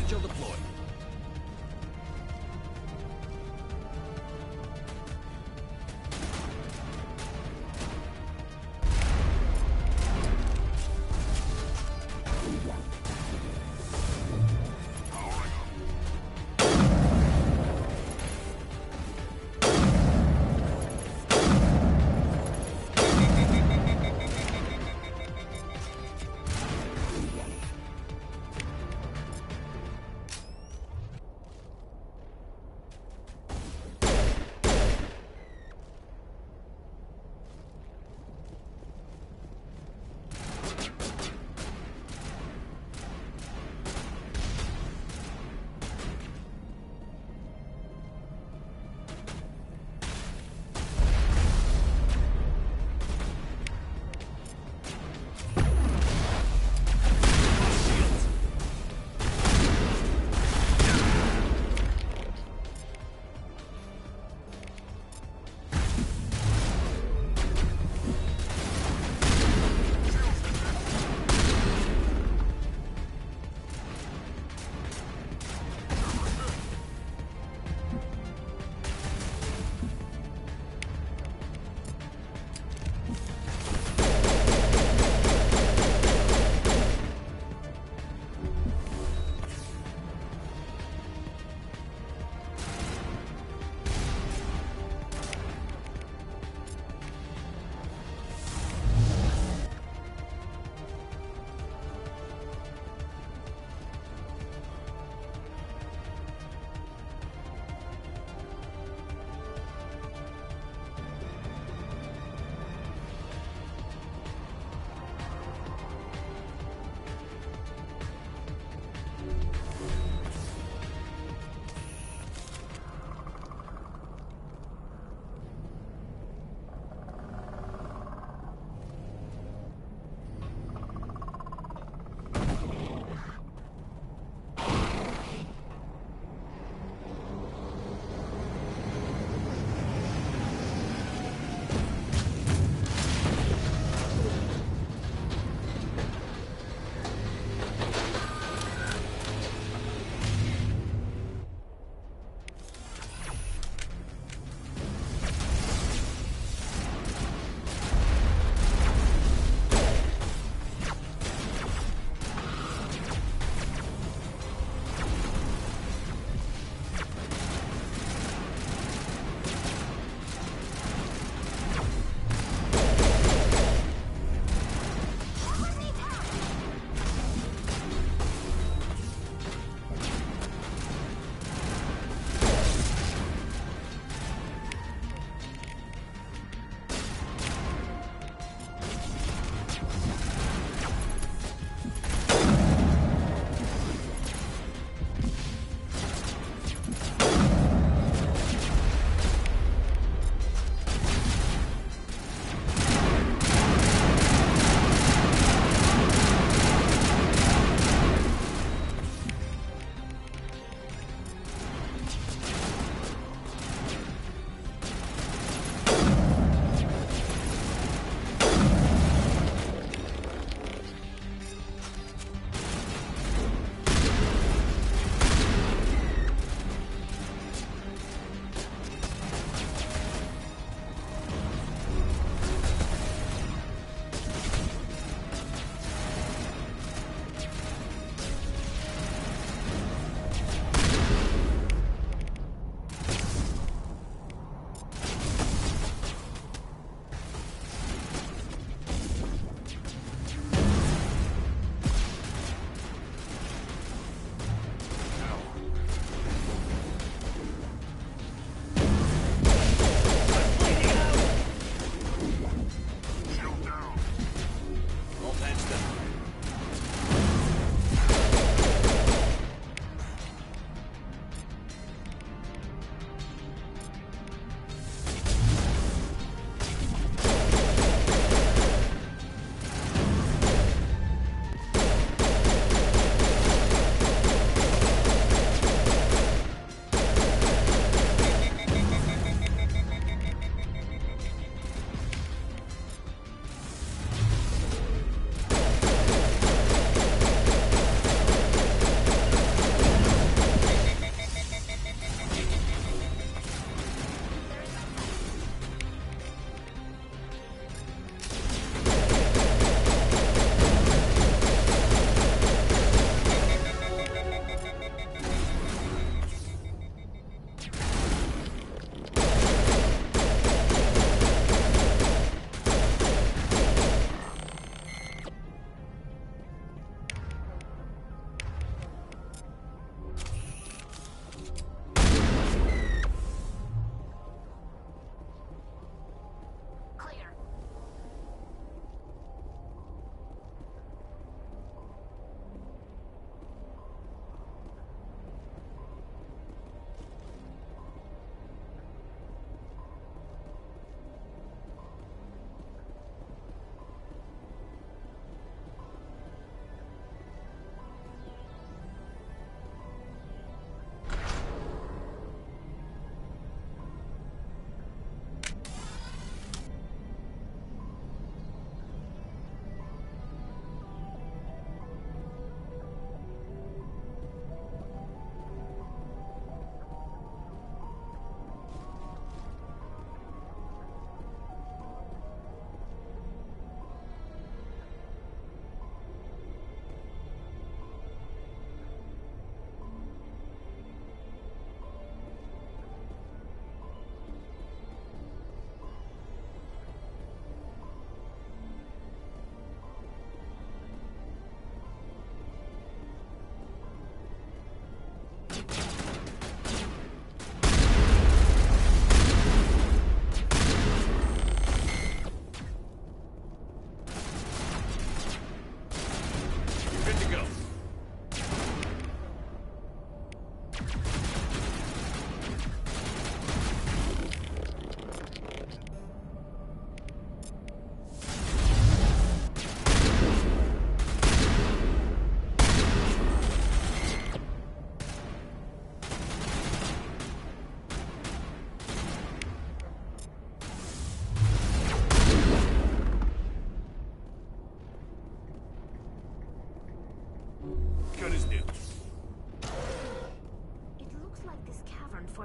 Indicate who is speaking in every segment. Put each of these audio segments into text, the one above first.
Speaker 1: Differential deployed.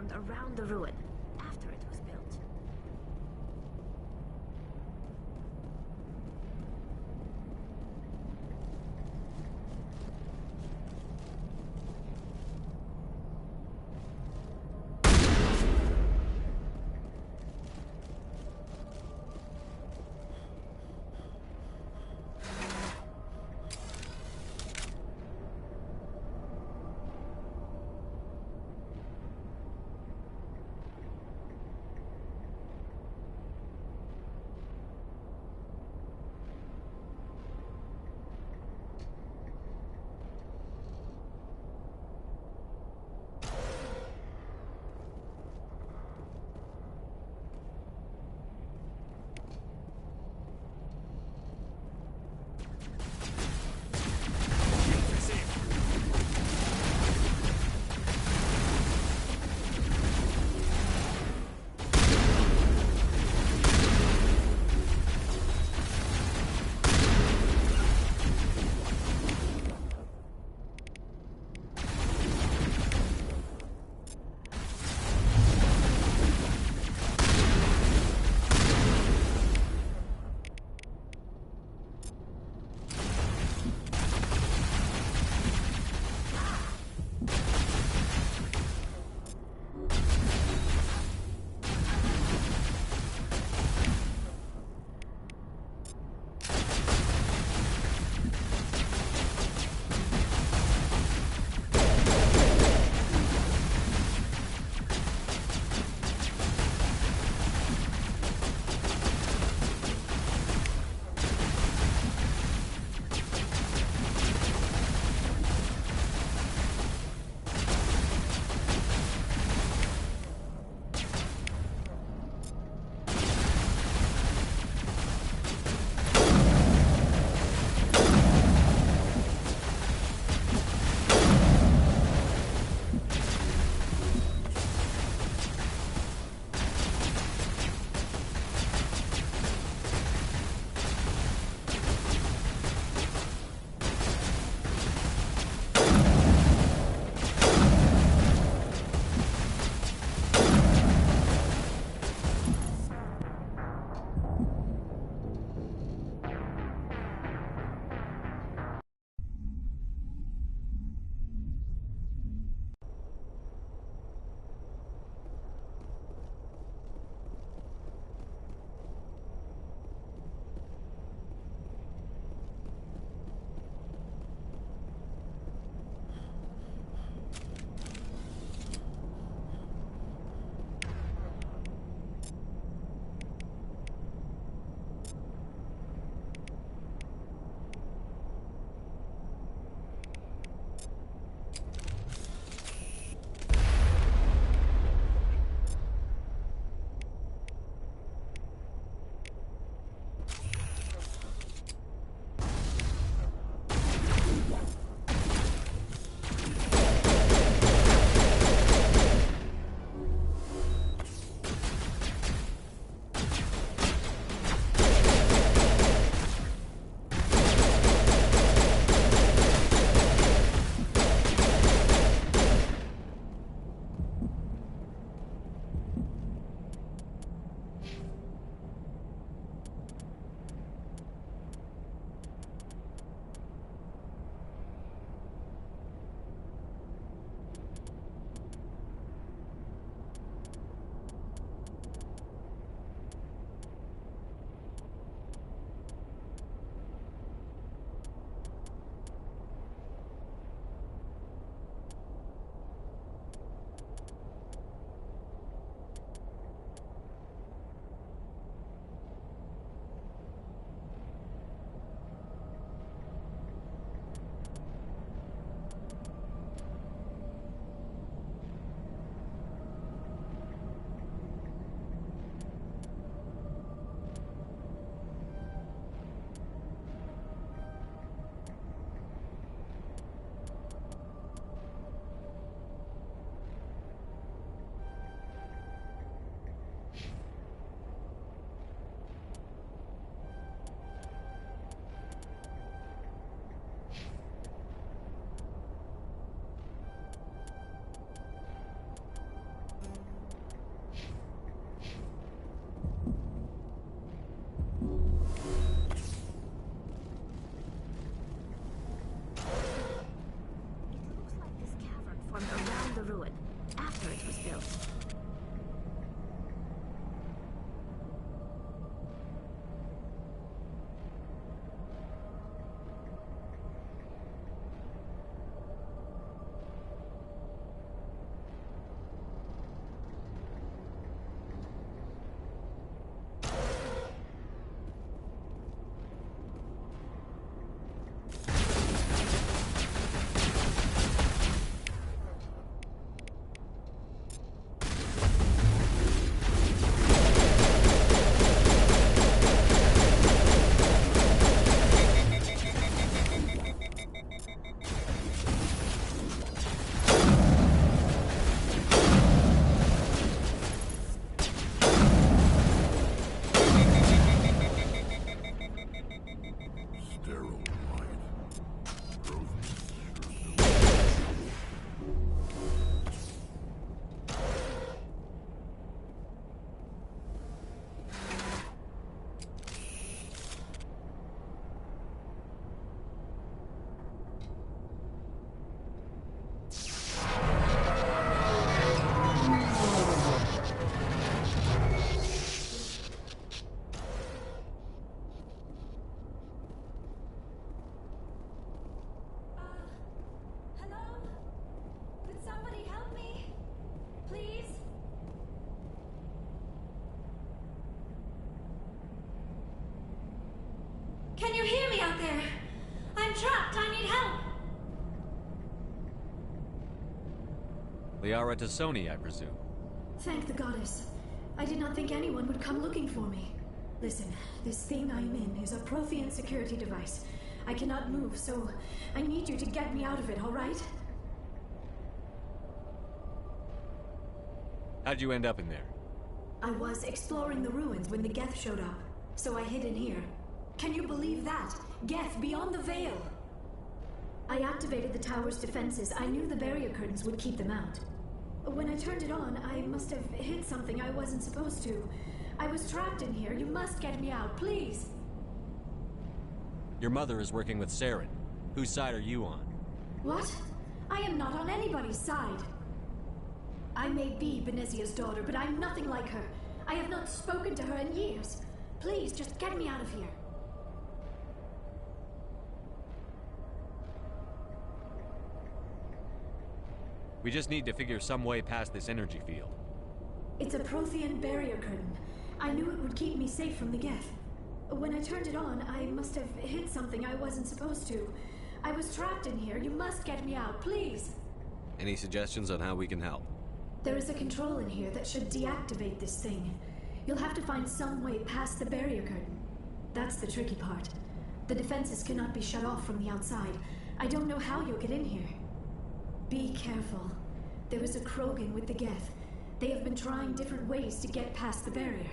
Speaker 1: formed around the ruin after it was built. ruin, after it was built.
Speaker 2: Can you hear me out there? I'm trapped. I need help.
Speaker 3: Liara Tassoni, I presume.
Speaker 2: Thank the goddess. I did not think anyone would come looking for me. Listen, this thing I'm in is a Prothean security device. I cannot move, so I need you to get me out of it, all right?
Speaker 3: How'd you end up in there?
Speaker 2: I was exploring the ruins when the Geth showed up, so I hid in here. Can you believe that? Geth beyond the veil! I activated the tower's defenses. I knew the barrier curtains would keep them out. When I turned it on, I must have hit something I wasn't supposed to. I was trapped in here. You must get me out, please!
Speaker 3: Your mother is working with Saren. Whose side are you on?
Speaker 2: What? I am not on anybody's side. I may be Benezia's daughter, but I'm nothing like her. I have not spoken to her in years. Please, just get me out of here.
Speaker 3: We just need to figure some way past this energy field.
Speaker 2: It's a Prothean barrier curtain. I knew it would keep me safe from the Geth. When I turned it on, I must have hit something I wasn't supposed to. I was trapped in here. You must get me out, please!
Speaker 3: Any suggestions on how we can help?
Speaker 2: There is a control in here that should deactivate this thing. You'll have to find some way past the barrier curtain. That's the tricky part. The defenses cannot be shut off from the outside. I don't know how you'll get in here. Be careful. There is a Krogan with the Geth. They have been trying different ways to get past the barrier.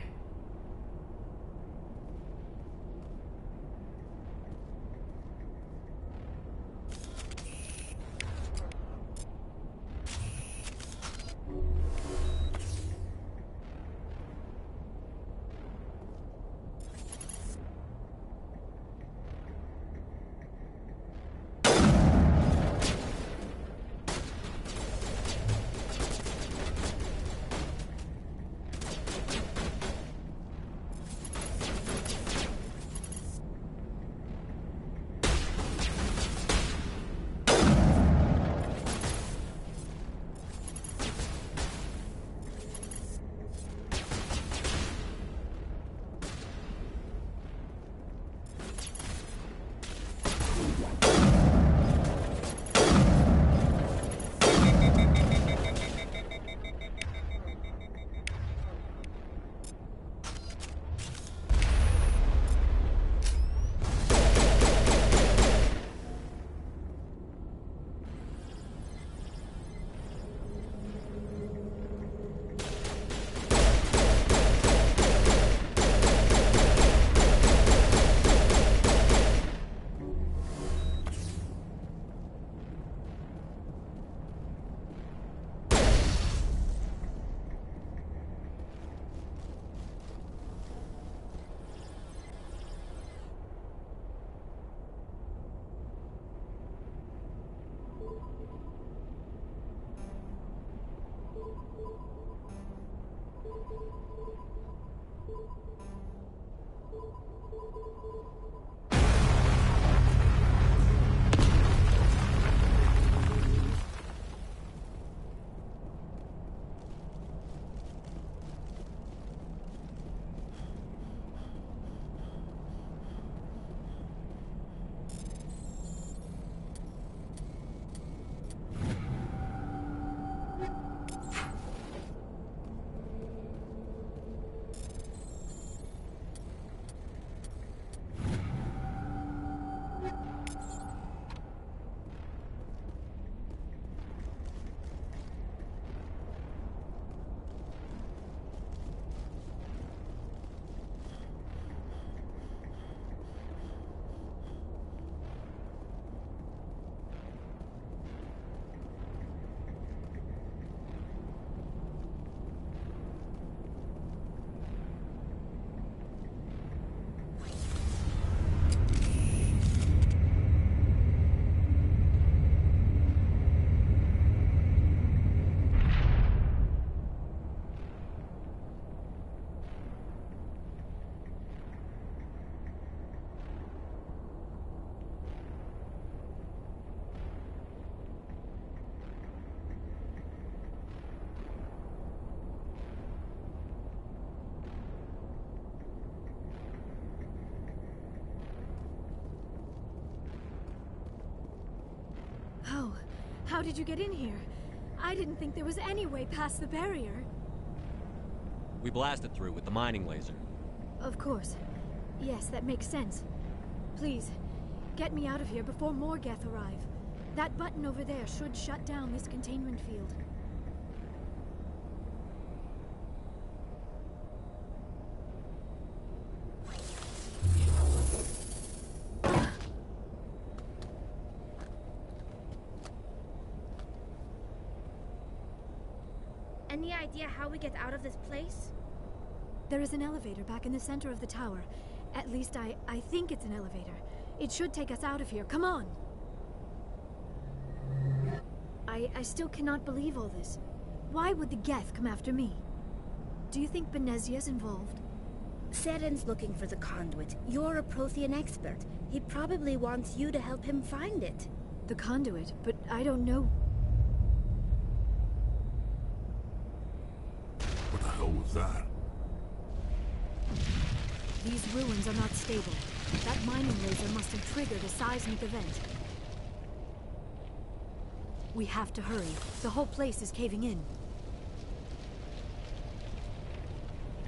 Speaker 2: Oh, how did you get in here? I didn't think there was any way past the barrier.
Speaker 3: We blasted through with the mining laser.
Speaker 2: Of course. Yes, that makes sense. Please, get me out of here before more Geth arrive. That button over there should shut down this containment field.
Speaker 1: Any idea how we get out of this place?
Speaker 2: There is an elevator back in the center of the tower. At least I think it's an elevator. It should take us out of here. Come on! I still cannot believe all this. Why would the Geth come after me? Do you think Benezia's involved?
Speaker 1: Seren's looking for the conduit. You're a Prothean expert. He probably wants you to help him find it.
Speaker 2: The conduit? But I don't know...
Speaker 4: What the hell was that?
Speaker 2: These ruins are not stable. That mining laser must have triggered a seismic event. We have to hurry. The whole place is caving in.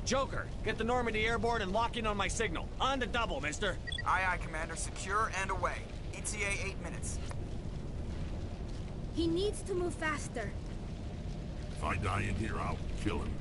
Speaker 3: Joker, get the Normandy airborne and lock in on my signal. On the double, mister.
Speaker 5: Aye, aye, Commander. Secure and away. ETA 8 minutes.
Speaker 1: He needs to move faster.
Speaker 4: If I die in here, I'll kill him.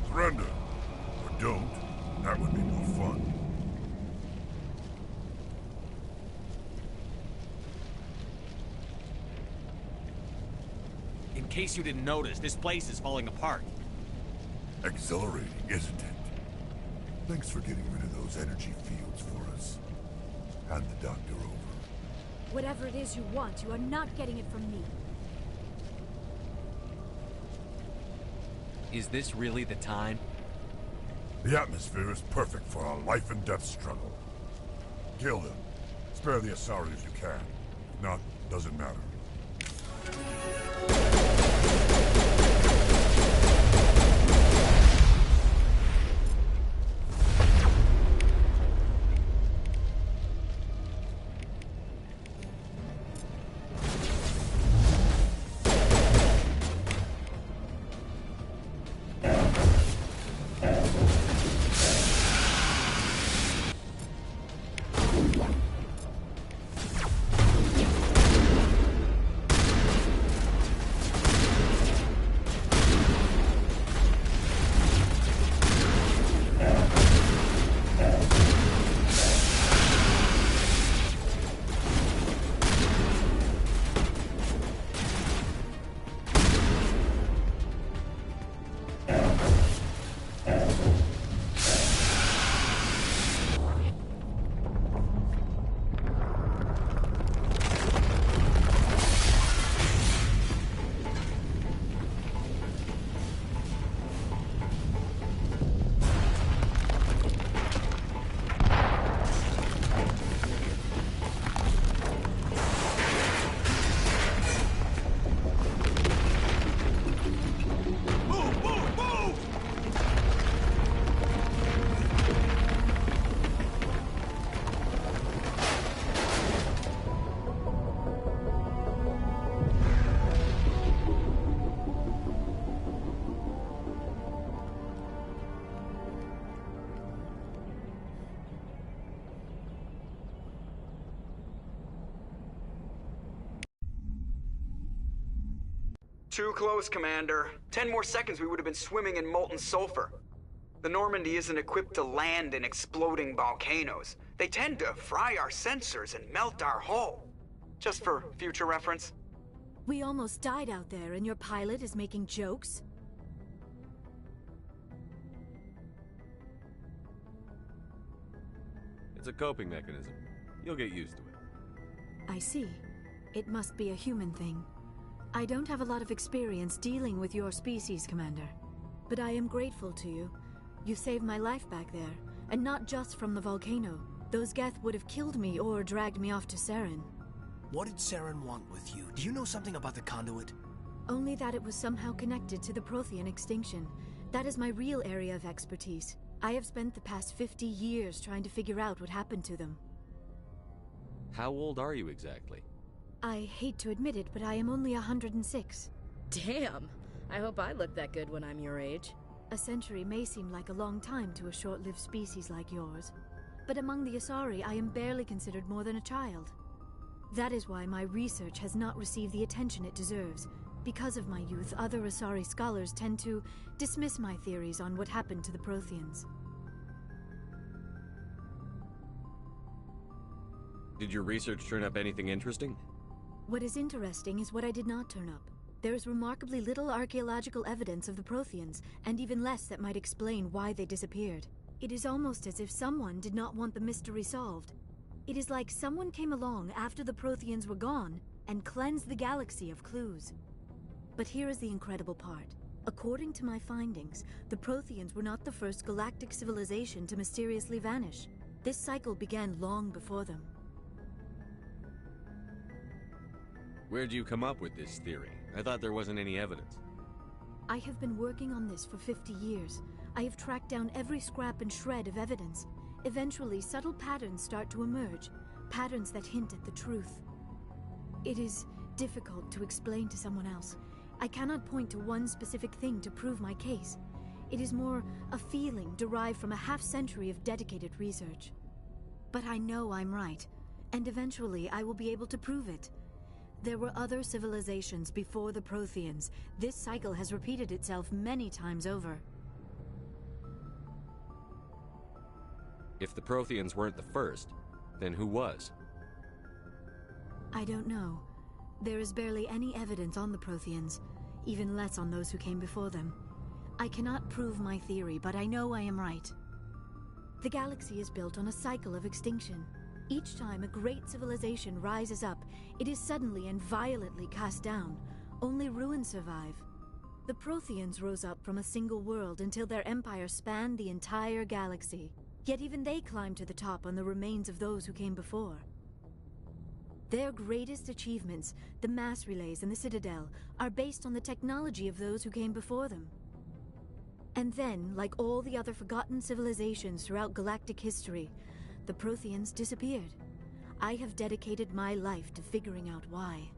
Speaker 4: Surrender. Or don't. That would be more fun.
Speaker 3: In case you didn't notice, this place is falling apart.
Speaker 4: Exhilarating, isn't it? Thanks for getting rid of those energy fields for us. Hand the doctor over.
Speaker 2: Whatever it is you want, you are not getting it from me.
Speaker 3: Is this really the time?
Speaker 4: The atmosphere is perfect for a life and death struggle. Kill them. Spare the Asari if you can. If not, doesn't matter.
Speaker 5: Too close, Commander. 10 more seconds we would have been swimming in molten sulfur. The Normandy isn't equipped to land in exploding volcanoes. They tend to fry our sensors and melt our hull. Just for future reference.
Speaker 2: We almost died out there, and your pilot is making jokes?
Speaker 3: It's a coping mechanism. You'll get used to it.
Speaker 2: I see. It must be a human thing. I don't have a lot of experience dealing with your species, Commander. But I am grateful to you. You saved my life back there, and not just from the volcano. Those Geth would have killed me or dragged me off to Saren.
Speaker 6: What did Saren want with you? Do you know something about the conduit?
Speaker 2: Only that it was somehow connected to the Prothean extinction. That is my real area of expertise. I have spent the past 50 years trying to figure out what happened to them.
Speaker 3: How old are you exactly?
Speaker 2: I hate to admit it, but I am only 106.
Speaker 7: Damn! I hope I look that good when I'm your age.
Speaker 2: A century may seem like a long time to a short-lived species like yours, but among the Asari, I am barely considered more than a child. That is why my research has not received the attention it deserves. Because of my youth, other Asari scholars tend to dismiss my theories on what happened to the Protheans.
Speaker 3: Did your research turn up anything interesting?
Speaker 2: What is interesting is what I did not turn up. There is remarkably little archaeological evidence of the Protheans, and even less that might explain why they disappeared. It is almost as if someone did not want the mystery solved. It is like someone came along after the Protheans were gone and cleansed the galaxy of clues. But here is the incredible part. According to my findings, the Protheans were not the first galactic civilization to mysteriously vanish. This cycle began long before them.
Speaker 3: Where'd you come up with this theory? I thought there wasn't any evidence.
Speaker 2: I have been working on this for 50 years. I have tracked down every scrap and shred of evidence. Eventually, subtle patterns start to emerge, patterns that hint at the truth. It is difficult to explain to someone else. I cannot point to one specific thing to prove my case. It is more a feeling derived from a half-century of dedicated research. But I know I'm right, and eventually I will be able to prove it. There were other civilizations before the Protheans. This cycle has repeated itself many times over.
Speaker 3: If the Protheans weren't the first, then who was?
Speaker 2: I don't know. There is barely any evidence on the Protheans, even less on those who came before them. I cannot prove my theory, but I know I am right. The galaxy is built on a cycle of extinction. Each time a great civilization rises up, it is suddenly and violently cast down. Only ruins survive. The Protheans rose up from a single world until their empire spanned the entire galaxy. Yet even they climbed to the top on the remains of those who came before. Their greatest achievements, the mass relays and the Citadel, are based on the technology of those who came before them. And then, like all the other forgotten civilizations throughout galactic history, the Protheans disappeared. I have dedicated my life to figuring out why.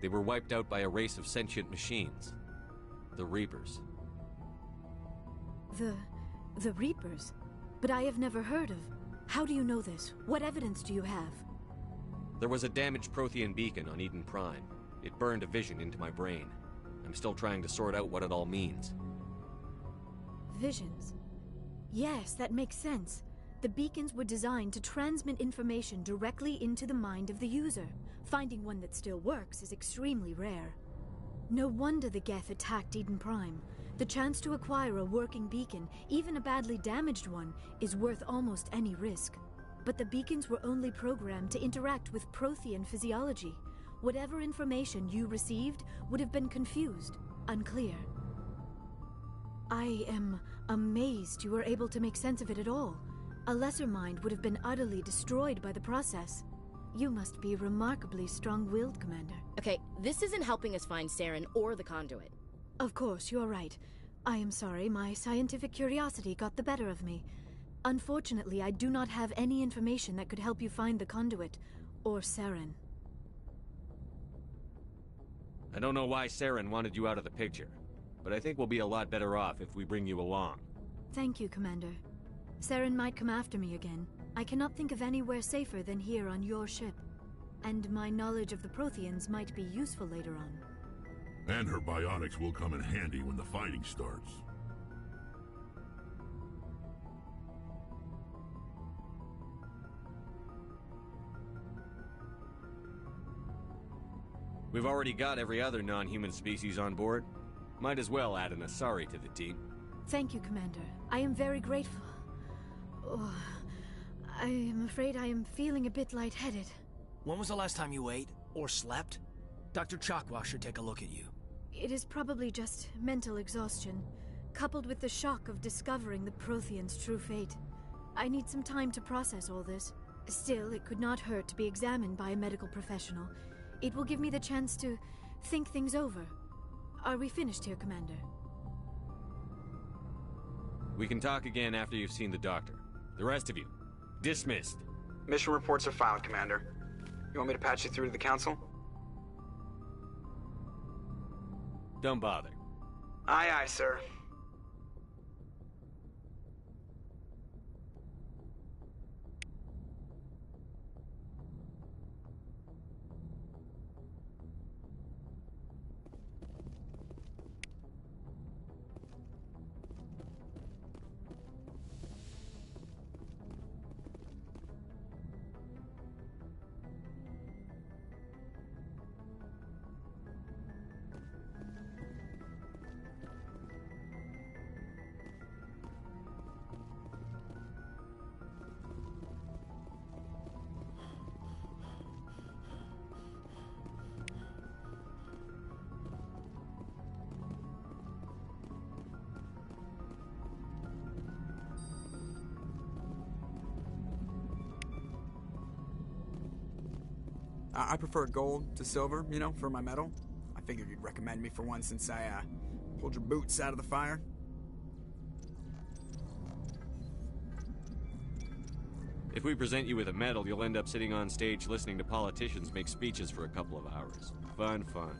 Speaker 3: They were wiped out by a race of sentient machines. The Reapers.
Speaker 2: The Reapers? But I have never heard of. How do you know this? What evidence do you have?
Speaker 3: There was a damaged Prothean beacon on Eden Prime. It burned a vision into my brain. I'm still trying to sort out what it all means.
Speaker 2: Visions. Yes, that makes sense. The beacons were designed to transmit information directly into the mind of the user. Finding one that still works is extremely rare. No wonder the Geth attacked Eden Prime. The chance to acquire a working beacon, even a badly damaged one, is worth almost any risk. But the beacons were only programmed to interact with Prothean physiology. Whatever information you received would have been confused, unclear. I am amazed you were able to make sense of it at all. A lesser mind would have been utterly destroyed by the process. You must be remarkably strong-willed, Commander.
Speaker 7: Okay, this isn't helping us find Saren or the conduit.
Speaker 2: Of course, you are right. I am sorry, my scientific curiosity got the better of me. Unfortunately, I do not have any information that could help you find the conduit, or Saren.
Speaker 3: I don't know why Saren wanted you out of the picture, but I think we'll be a lot better off if we bring you along.
Speaker 2: Thank you, Commander. Saren might come after me again. I cannot think of anywhere safer than here on your ship. and my knowledge of the Protheans might be useful later on.
Speaker 4: And her bionics will come in handy when the fighting starts.
Speaker 3: We've already got every other non-human species on board. Might as well add an Asari to the team.
Speaker 2: Thank you, Commander. I am very grateful. Oh, I am afraid I am feeling a bit lightheaded.
Speaker 6: When was the last time you ate? Or slept? Dr. Chakwa should take a look at you.
Speaker 2: It is probably just mental exhaustion, coupled with the shock of discovering the Protheans' true fate. I need some time to process all this. Still, it could not hurt to be examined by a medical professional. It will give me the chance to think things over. Are we finished here, Commander?
Speaker 3: We can talk again after you've seen the doctor. The rest of you, dismissed.
Speaker 5: Mission reports are filed, Commander. You want me to patch you through to the Council?
Speaker 3: Don't bother.
Speaker 5: Aye, aye, sir. I prefer gold to silver, you know, for my medal. I figured you'd recommend me for one since I, pulled your boots out of the fire.
Speaker 3: If we present you with a medal, you'll end up sitting on stage listening to politicians make speeches for a couple of hours. Fun, fun.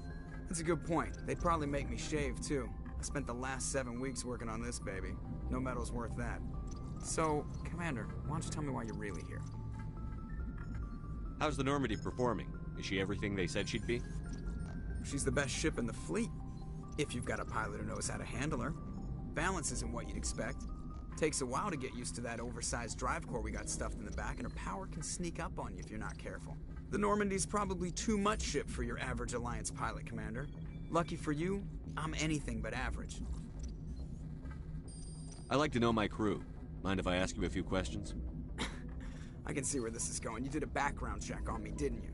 Speaker 5: That's a good point. They'd probably make me shave, too. I spent the last 7 weeks working on this baby. No medal's worth that. So, Commander, why don't you tell me why you're really here?
Speaker 3: How's the Normandy performing? Is she everything they said she'd be?
Speaker 5: She's the best ship in the fleet. If you've got a pilot who knows how to handle her. Balance isn't what you'd expect. Takes a while to get used to that oversized drive core we got stuffed in the back, and her power can sneak up on you if you're not careful. The Normandy's probably too much ship for your average Alliance pilot, Commander. Lucky for you, I'm anything but average.
Speaker 3: I like to know my crew. Mind if I ask you a few questions?
Speaker 5: I can see where this is going. You did a background check on me, didn't you?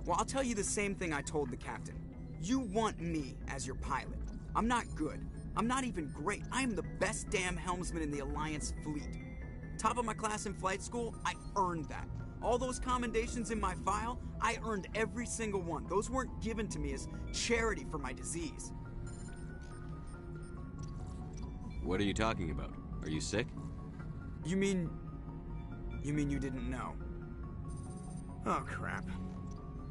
Speaker 5: Well, I'll tell you the same thing I told the captain. You want me as your pilot. I'm not good. I'm not even great. I am the best damn helmsman in the Alliance fleet. Top of my class in flight school, I earned that. All those commendations in my file, I earned every single one. Those weren't given to me as charity for my disease.
Speaker 3: What are you talking about? Are you sick?
Speaker 5: You mean you didn't know? Oh, crap.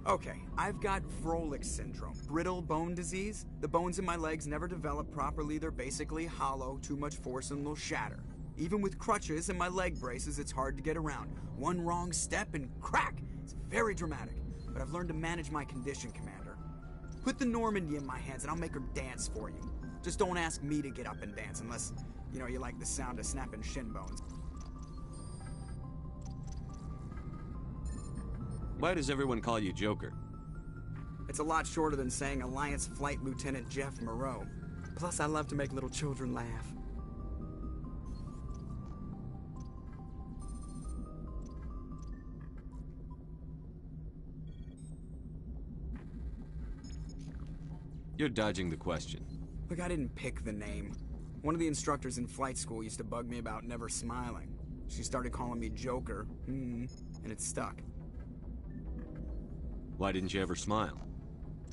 Speaker 5: Okay, I've got Froelich syndrome, brittle bone disease. The bones in my legs never develop properly. They're basically hollow, too much force and they'll shatter. Even with crutches and my leg braces, it's hard to get around. One wrong step and crack! It's very dramatic, but I've learned to manage my condition, Commander. Put the Normandy in my hands and I'll make her dance for you. Just don't ask me to get up and dance unless, you know, you like the sound of snapping shin bones.
Speaker 3: Why does everyone call you Joker?
Speaker 5: It's a lot shorter than saying Alliance Flight Lieutenant Jeff Moreau. Plus, I love to make little children laugh.
Speaker 3: You're dodging the question.
Speaker 5: Look, I didn't pick the name. One of the instructors in flight school used to bug me about never smiling. She started calling me Joker, and it stuck.
Speaker 3: Why didn't you ever smile?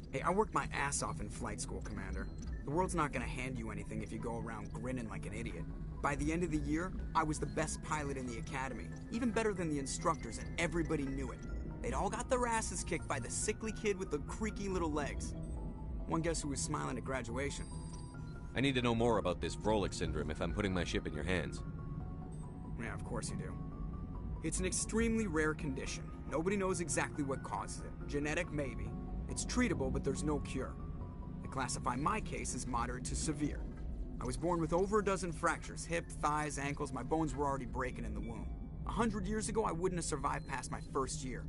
Speaker 5: Hey, I worked my ass off in flight school, Commander. The world's not gonna hand you anything if you go around grinning like an idiot. By the end of the year, I was the best pilot in the academy, even better than the instructors, and everybody knew it. They'd all got their asses kicked by the sickly kid with the creaky little legs. One guess who was smiling at graduation?
Speaker 3: I need to know more about this Froelich syndrome if I'm putting my ship in your hands.
Speaker 5: Yeah, of course you do. It's an extremely rare condition. Nobody knows exactly what causes it. Genetic, maybe. It's treatable, but there's no cure. They classify my case as moderate to severe. I was born with over a dozen fractures, hip, thighs, ankles. My bones were already breaking in the womb. 100 years ago, I wouldn't have survived past my first year.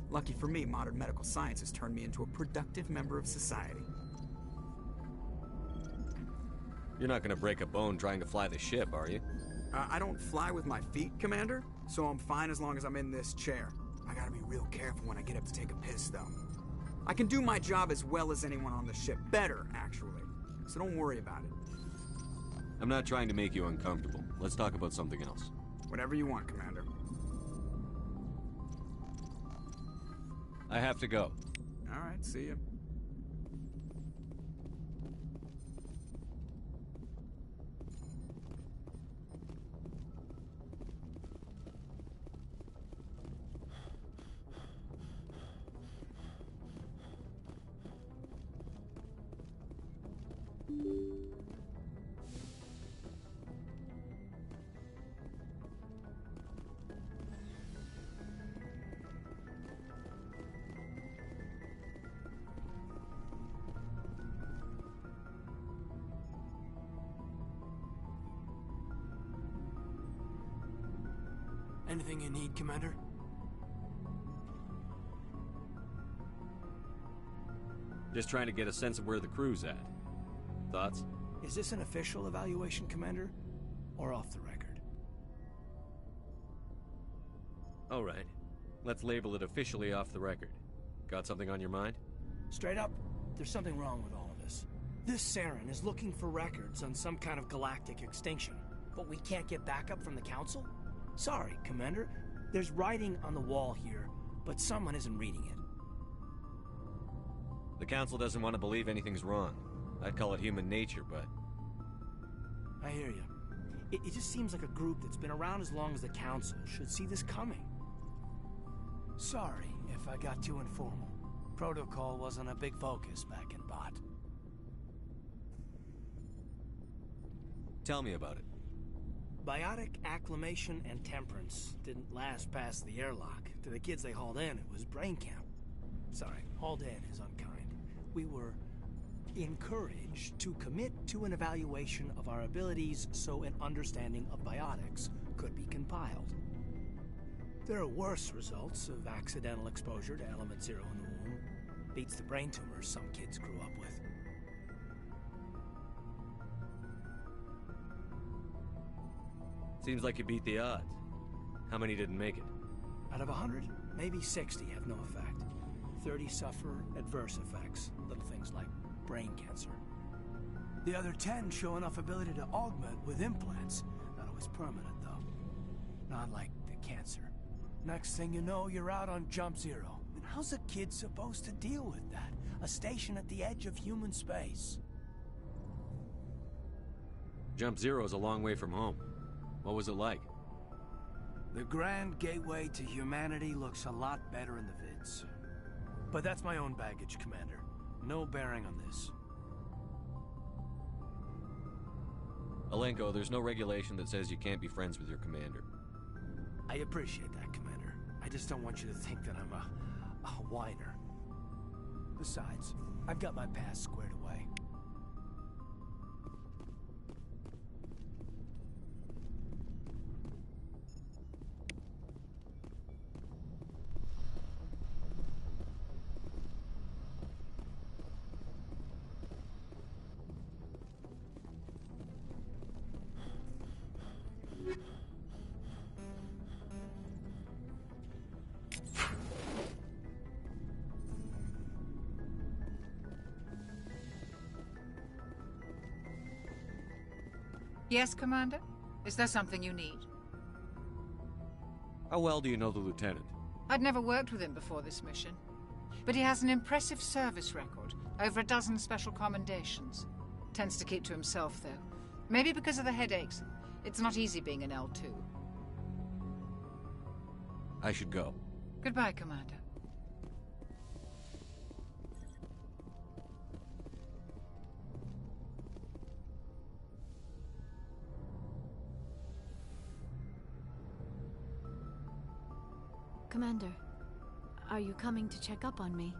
Speaker 5: Lucky for me, modern medical science has turned me into a productive member of society.
Speaker 3: You're not gonna break a bone trying to fly the ship, are you?
Speaker 5: I don't fly with my feet, Commander, so I'm fine as long as I'm in this chair. I gotta be real careful when I get up to take a piss, though. I can do my job as well as anyone on the ship. Better, actually. So don't worry about it.
Speaker 3: I'm not trying to make you uncomfortable. Let's talk about something else.
Speaker 5: Whatever you want, Commander.
Speaker 3: I have to go.
Speaker 5: All right, see you.
Speaker 6: Anything you need, Commander?
Speaker 3: Just trying to get a sense of where the crew's at. Thoughts?
Speaker 6: Is this an official evaluation, Commander? Or off the record?
Speaker 3: All right. Let's label it officially off the record. Got something on your mind?
Speaker 6: Straight up, there's something wrong with all of this. This Saren is looking for records on some kind of galactic extinction, but we can't get backup from the Council? Sorry, Commander. There's writing on the wall here, but someone isn't reading it.
Speaker 3: The Council doesn't want to believe anything's wrong. I'd call it human nature, but...
Speaker 6: I hear you. It just seems like a group that's been around as long as the Council should see this coming. Sorry if I got too informal. Protocol wasn't a big focus back in Bot.
Speaker 3: Tell me about it.
Speaker 6: Biotic acclimation and temperance didn't last past the airlock. To the kids they hauled in, it was brain camp. Sorry, hauled in is unkind. We were encouraged to commit to an evaluation of our abilities so an understanding of biotics could be compiled. There are worse results of accidental exposure to element 0 in the womb. Beats the brain tumors some kids grew up with.
Speaker 3: Seems like you beat the odds. How many didn't make it?
Speaker 6: Out of 100, maybe 60 have no effect. 30 suffer adverse effects, little things like brain cancer. The other 10 show enough ability to augment with implants. Not always permanent, though. Not like the cancer. Next thing you know, you're out on Jump Zero. And how's a kid supposed to deal with that? A station at the edge of human space.
Speaker 3: Jump Zero's a long way from home. What was it like?
Speaker 6: The grand gateway to humanity looks a lot better in the vids. But that's my own baggage, Commander. No bearing on this.
Speaker 3: Alenko, there's no regulation that says you can't be friends with your commander.
Speaker 6: I appreciate that, Commander. I just don't want you to think that I'm a whiner. Besides, I've got my past squared away.
Speaker 8: Yes, Commander? Is there something you need?
Speaker 3: How well do you know the lieutenant?
Speaker 8: I'd never worked with him before this mission. But he has an impressive service record, over a dozen special commendations. Tends to keep to himself, though. Maybe because of the headaches. It's not easy being an L2.
Speaker 3: I should go.
Speaker 8: Goodbye, Commander.
Speaker 2: Commander, are you coming to check up on me?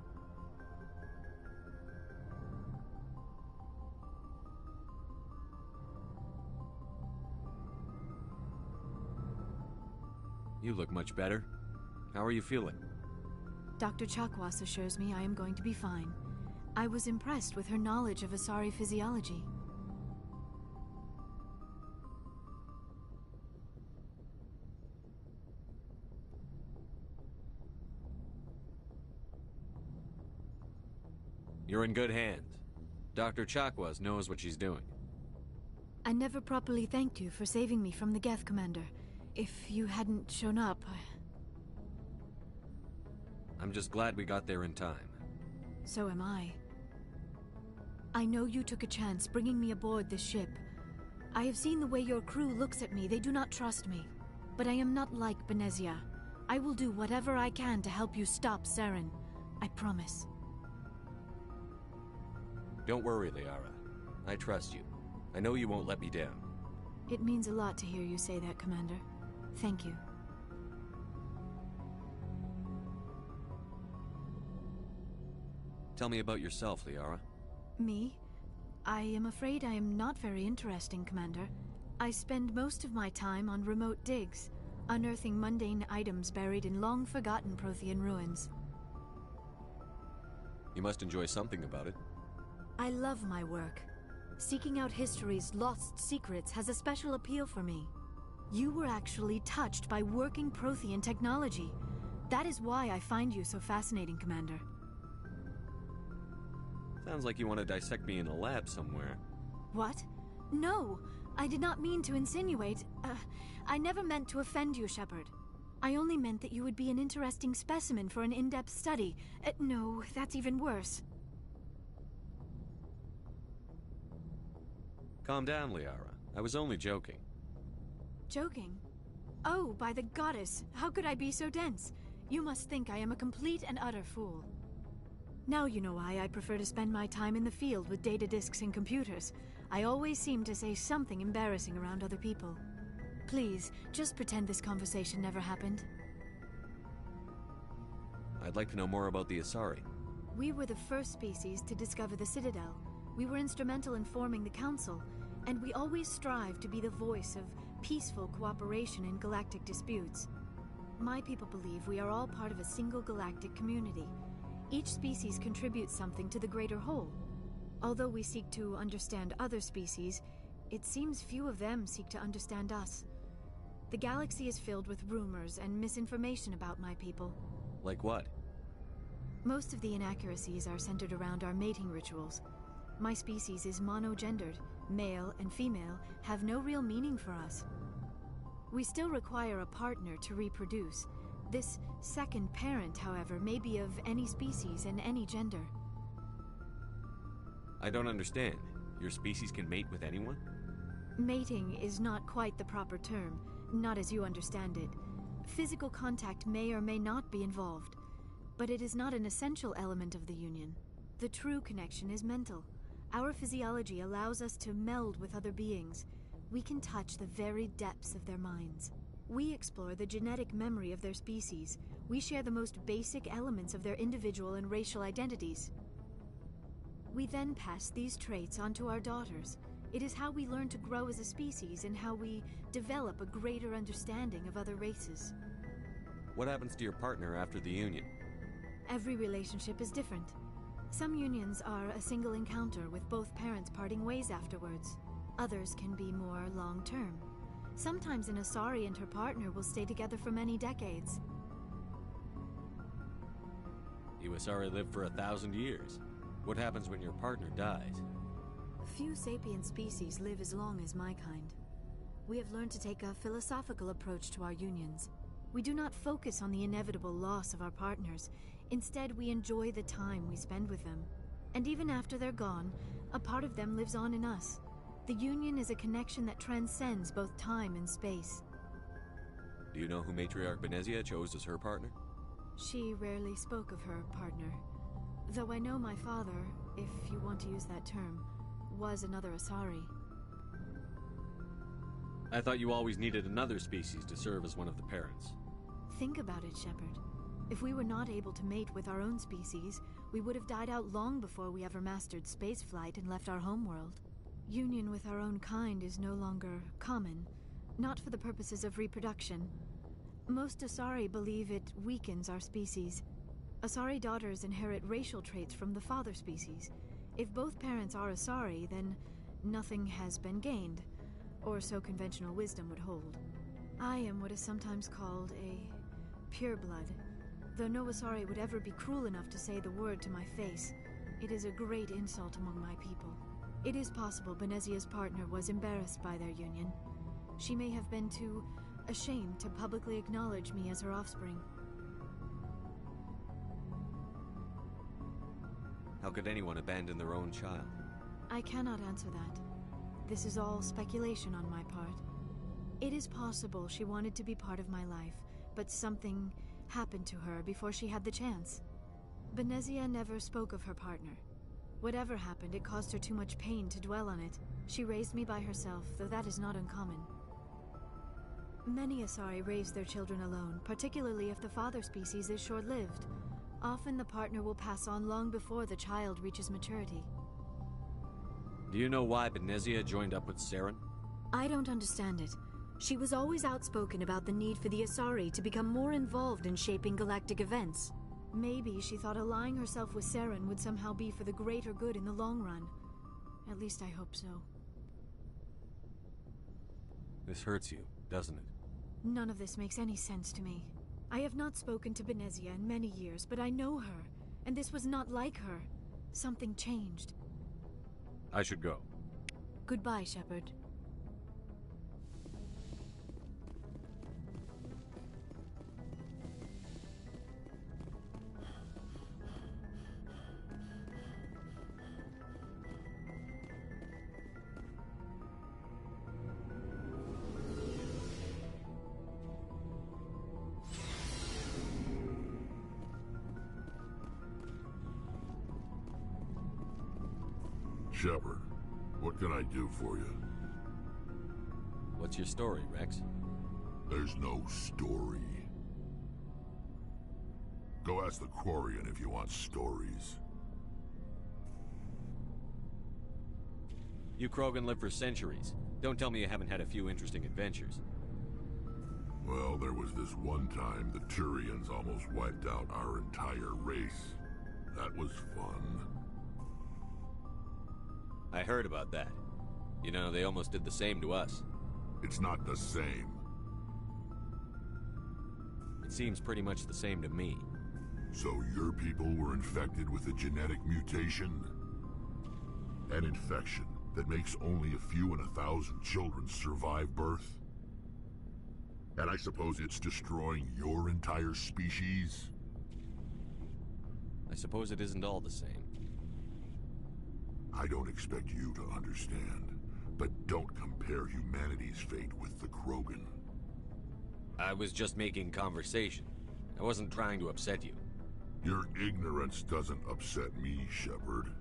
Speaker 3: You look much better. How are you feeling?
Speaker 2: Dr. Chakwas assures me I am going to be fine. I was impressed with her knowledge of Asari physiology.
Speaker 3: You're in good hands. Dr. Chakwas knows what she's doing.
Speaker 2: I never properly thanked you for saving me from the Geth, Commander. If you hadn't shown up,
Speaker 3: I'm just glad we got there in time.
Speaker 2: So am I. I know you took a chance bringing me aboard this ship. I have seen the way your crew looks at me. They do not trust me. But I am not like Benezia. I will do whatever I can to help you stop Saren. I promise.
Speaker 3: Don't worry, Liara. I trust you. I know you won't let me down.
Speaker 2: It means a lot to hear you say that, Commander. Thank you.
Speaker 3: Tell me about yourself, Liara.
Speaker 2: Me? I am afraid I am not very interesting, Commander. I spend most of my time on remote digs, unearthing mundane items buried in long-forgotten Prothean ruins.
Speaker 3: You must enjoy something about it.
Speaker 2: I love my work. Seeking out history's lost secrets has a special appeal for me. You were actually touched by working Prothean technology. That is why I find you so fascinating, Commander.
Speaker 3: Sounds like you want to dissect me in a lab somewhere.
Speaker 2: What? No! I did not mean to insinuate. I never meant to offend you, Shepard. I only meant that you would be an interesting specimen for an in-depth study. No, that's even worse.
Speaker 3: Calm down, Liara. I was only joking.
Speaker 2: Joking? Oh, by the goddess, how could I be so dense? You must think I am a complete and utter fool. Now you know why I prefer to spend my time in the field with data disks and computers. I always seem to say something embarrassing around other people. Please, just pretend this conversation never happened.
Speaker 3: I'd like to know more about the Asari.
Speaker 2: We were the first species to discover the Citadel. We were instrumental in forming the Council, and we always strive to be the voice of peaceful cooperation in galactic disputes. My people believe we are all part of a single galactic community. Each species contributes something to the greater whole. Although we seek to understand other species, it seems few of them seek to understand us. The galaxy is filled with rumors and misinformation about my people.
Speaker 3: Like what?
Speaker 2: Most of the inaccuracies are centered around our mating rituals. My species is monogendered. Male and female have no real meaning for us. We still require a partner to reproduce. This second parent, however, may be of any species and any gender.
Speaker 3: I don't understand. Your species can mate with anyone?
Speaker 2: Mating is not quite the proper term, not as you understand it. Physical contact may or may not be involved, but it is not an essential element of the union. The true connection is mental. Our physiology allows us to meld with other beings. We can touch the very depths of their minds. We explore the genetic memory of their species. We share the most basic elements of their individual and racial identities. We then pass these traits on to our daughters. It is how we learn to grow as a species and how we develop a greater understanding of other races.
Speaker 3: What happens to your partner after the union?
Speaker 2: Every relationship is different. Some unions are a single encounter with both parents parting ways afterwards. Others can be more long-term. Sometimes an Asari and her partner will stay together for many decades.
Speaker 3: You Asari live for 1,000 years. What happens when your partner dies?
Speaker 2: Few sapient species live as long as my kind. We have learned to take a philosophical approach to our unions. We do not focus on the inevitable loss of our partners. Instead, we enjoy the time we spend with them. And even after they're gone, a part of them lives on in us. The union is a connection that transcends both time and space.
Speaker 3: Do you know who Matriarch Benezia chose as her partner?
Speaker 2: She rarely spoke of her partner. Though I know my father, if you want to use that term, was another Asari.
Speaker 3: I thought you always needed another species to serve as one of the parents.
Speaker 2: Think about it, Shepard. If we were not able to mate with our own species, we would have died out long before we ever mastered spaceflight and left our homeworld. Union with our own kind is no longer common, not for the purposes of reproduction. Most Asari believe it weakens our species. Asari daughters inherit racial traits from the father species. If both parents are Asari, then nothing has been gained, or so conventional wisdom would hold. I am what is sometimes called a pureblood. Though no Asari would ever be cruel enough to say the word to my face, it is a great insult among my people. It is possible Benezia's partner was embarrassed by their union. She may have been too ashamed to publicly acknowledge me as her offspring.
Speaker 3: How could anyone abandon their own child?
Speaker 2: I cannot answer that. This is all speculation on my part. It is possible she wanted to be part of my life, but something happened to her before she had the chance. Benezia never spoke of her partner. Whatever happened, it caused her too much pain to dwell on it. She raised me by herself, though that is not uncommon. Many Asari raise their children alone, particularly if the father species is short-lived. Often the partner will pass on long before the child reaches maturity.
Speaker 3: Do you know why Benezia joined up with Saren?
Speaker 2: I don't understand it. She was always outspoken about the need for the Asari to become more involved in shaping galactic events. Maybe she thought allying herself with Saren would somehow be for the greater good in the long run. At least I hope so.
Speaker 3: This hurts you, doesn't it?
Speaker 2: None of this makes any sense to me. I have not spoken to Benezia in many years, but I know her, and this was not like her. Something changed.
Speaker 3: I should go.
Speaker 2: Goodbye, Shepard.
Speaker 4: Shepard, what can I do for you?
Speaker 3: What's your story, Rex?
Speaker 4: There's no story. Go ask the Quarian if you want stories.
Speaker 3: You Krogan live for centuries. Don't tell me you haven't had a few interesting adventures.
Speaker 4: Well, there was this one time the Turians almost wiped out our entire race. That was fun.
Speaker 3: I heard about that. You know, they almost did the same to us.
Speaker 4: It's not the same.
Speaker 3: It seems pretty much the same to me.
Speaker 4: So your people were infected with a genetic mutation? An infection that makes only a few in 1,000 children survive birth? And I suppose it's destroying your entire species?
Speaker 3: I suppose it isn't all the same.
Speaker 4: I don't expect you to understand, but don't compare humanity's fate with the Krogan.
Speaker 3: I was just making conversation. I wasn't trying to upset you.
Speaker 4: Your ignorance doesn't upset me, Shepard.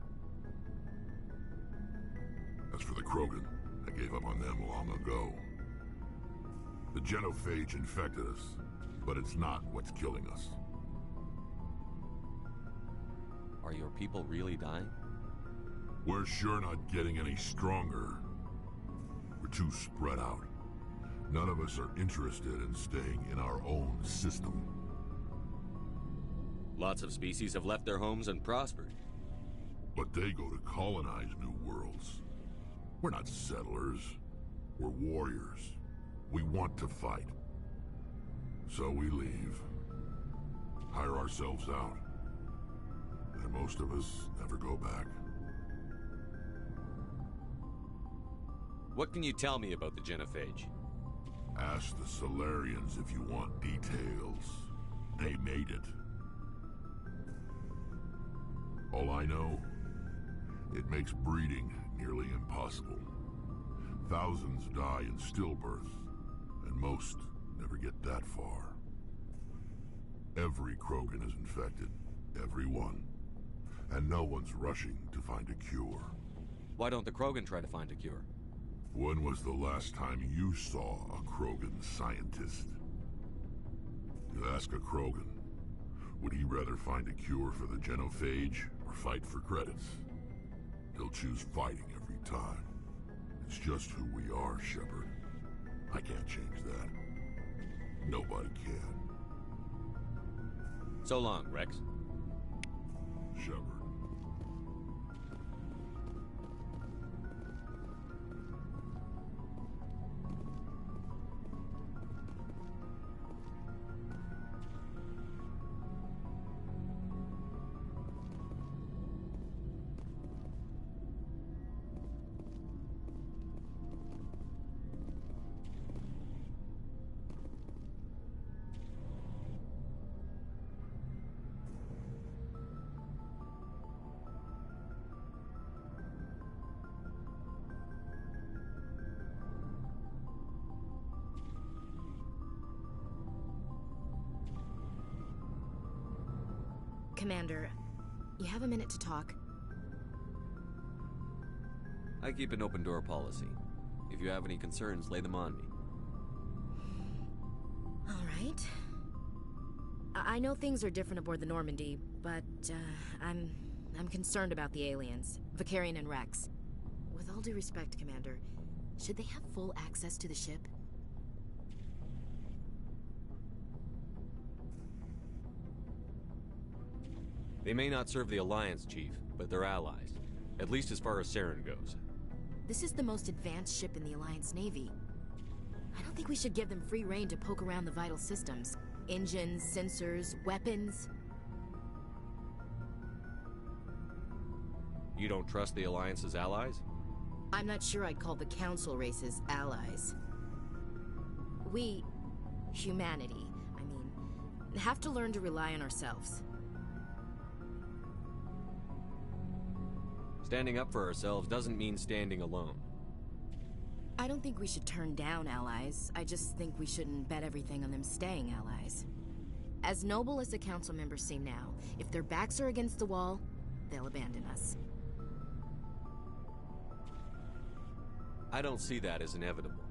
Speaker 4: As for the Krogan, I gave up on them long ago. The genophage infected us, but it's not what's killing us.
Speaker 3: Are your people really dying?
Speaker 4: We're sure not getting any stronger. We're too spread out. None of us are interested in staying in our own system.
Speaker 3: Lots of species have left their homes and prospered.
Speaker 4: But they go to colonize new worlds. We're not settlers. We're warriors. We want to fight. So we leave. Hire ourselves out. And most of us never go back.
Speaker 3: What can you tell me about the genophage?
Speaker 4: Ask the Solarians if you want details. They made it. All I know, it makes breeding nearly impossible. Thousands die in stillbirth, and most never get that far. Every Krogan is infected, every one. And no one's rushing to find a cure.
Speaker 3: Why don't the Krogan try to find a cure?
Speaker 4: When was the last time you saw a Krogan scientist? You ask a Krogan. he rather find a cure for the genophage or fight for credits? He'll choose fighting every time. It's just who we are, Shepard. I can't change that. Nobody can.
Speaker 3: So long, Rex.
Speaker 4: Shepard.
Speaker 7: Commander, you have a minute to talk?
Speaker 3: I keep an open door policy. If you have any concerns, lay them on me.
Speaker 7: All right. I know things are different aboard the Normandy, but I'm concerned about the aliens, Vicarian and Rex. With all due respect, Commander, should they have full access to the ship?
Speaker 3: They may not serve the Alliance, Chief, but they're allies. At least as far as Saren goes.
Speaker 7: This is the most advanced ship in the Alliance Navy. I don't think we should give them free rein to poke around the vital systems. Engines, sensors, weapons.
Speaker 3: You don't trust the Alliance's allies?
Speaker 7: I'm not sure I'd call the Council races allies. We, humanity, have to learn to rely on ourselves.
Speaker 3: Standing up for ourselves doesn't mean standing alone.
Speaker 7: I don't think we should turn down allies. I just think we shouldn't bet everything on them staying allies. As noble as the Council members seem now, if their backs are against the wall, they'll abandon us.
Speaker 3: I don't see that as inevitable.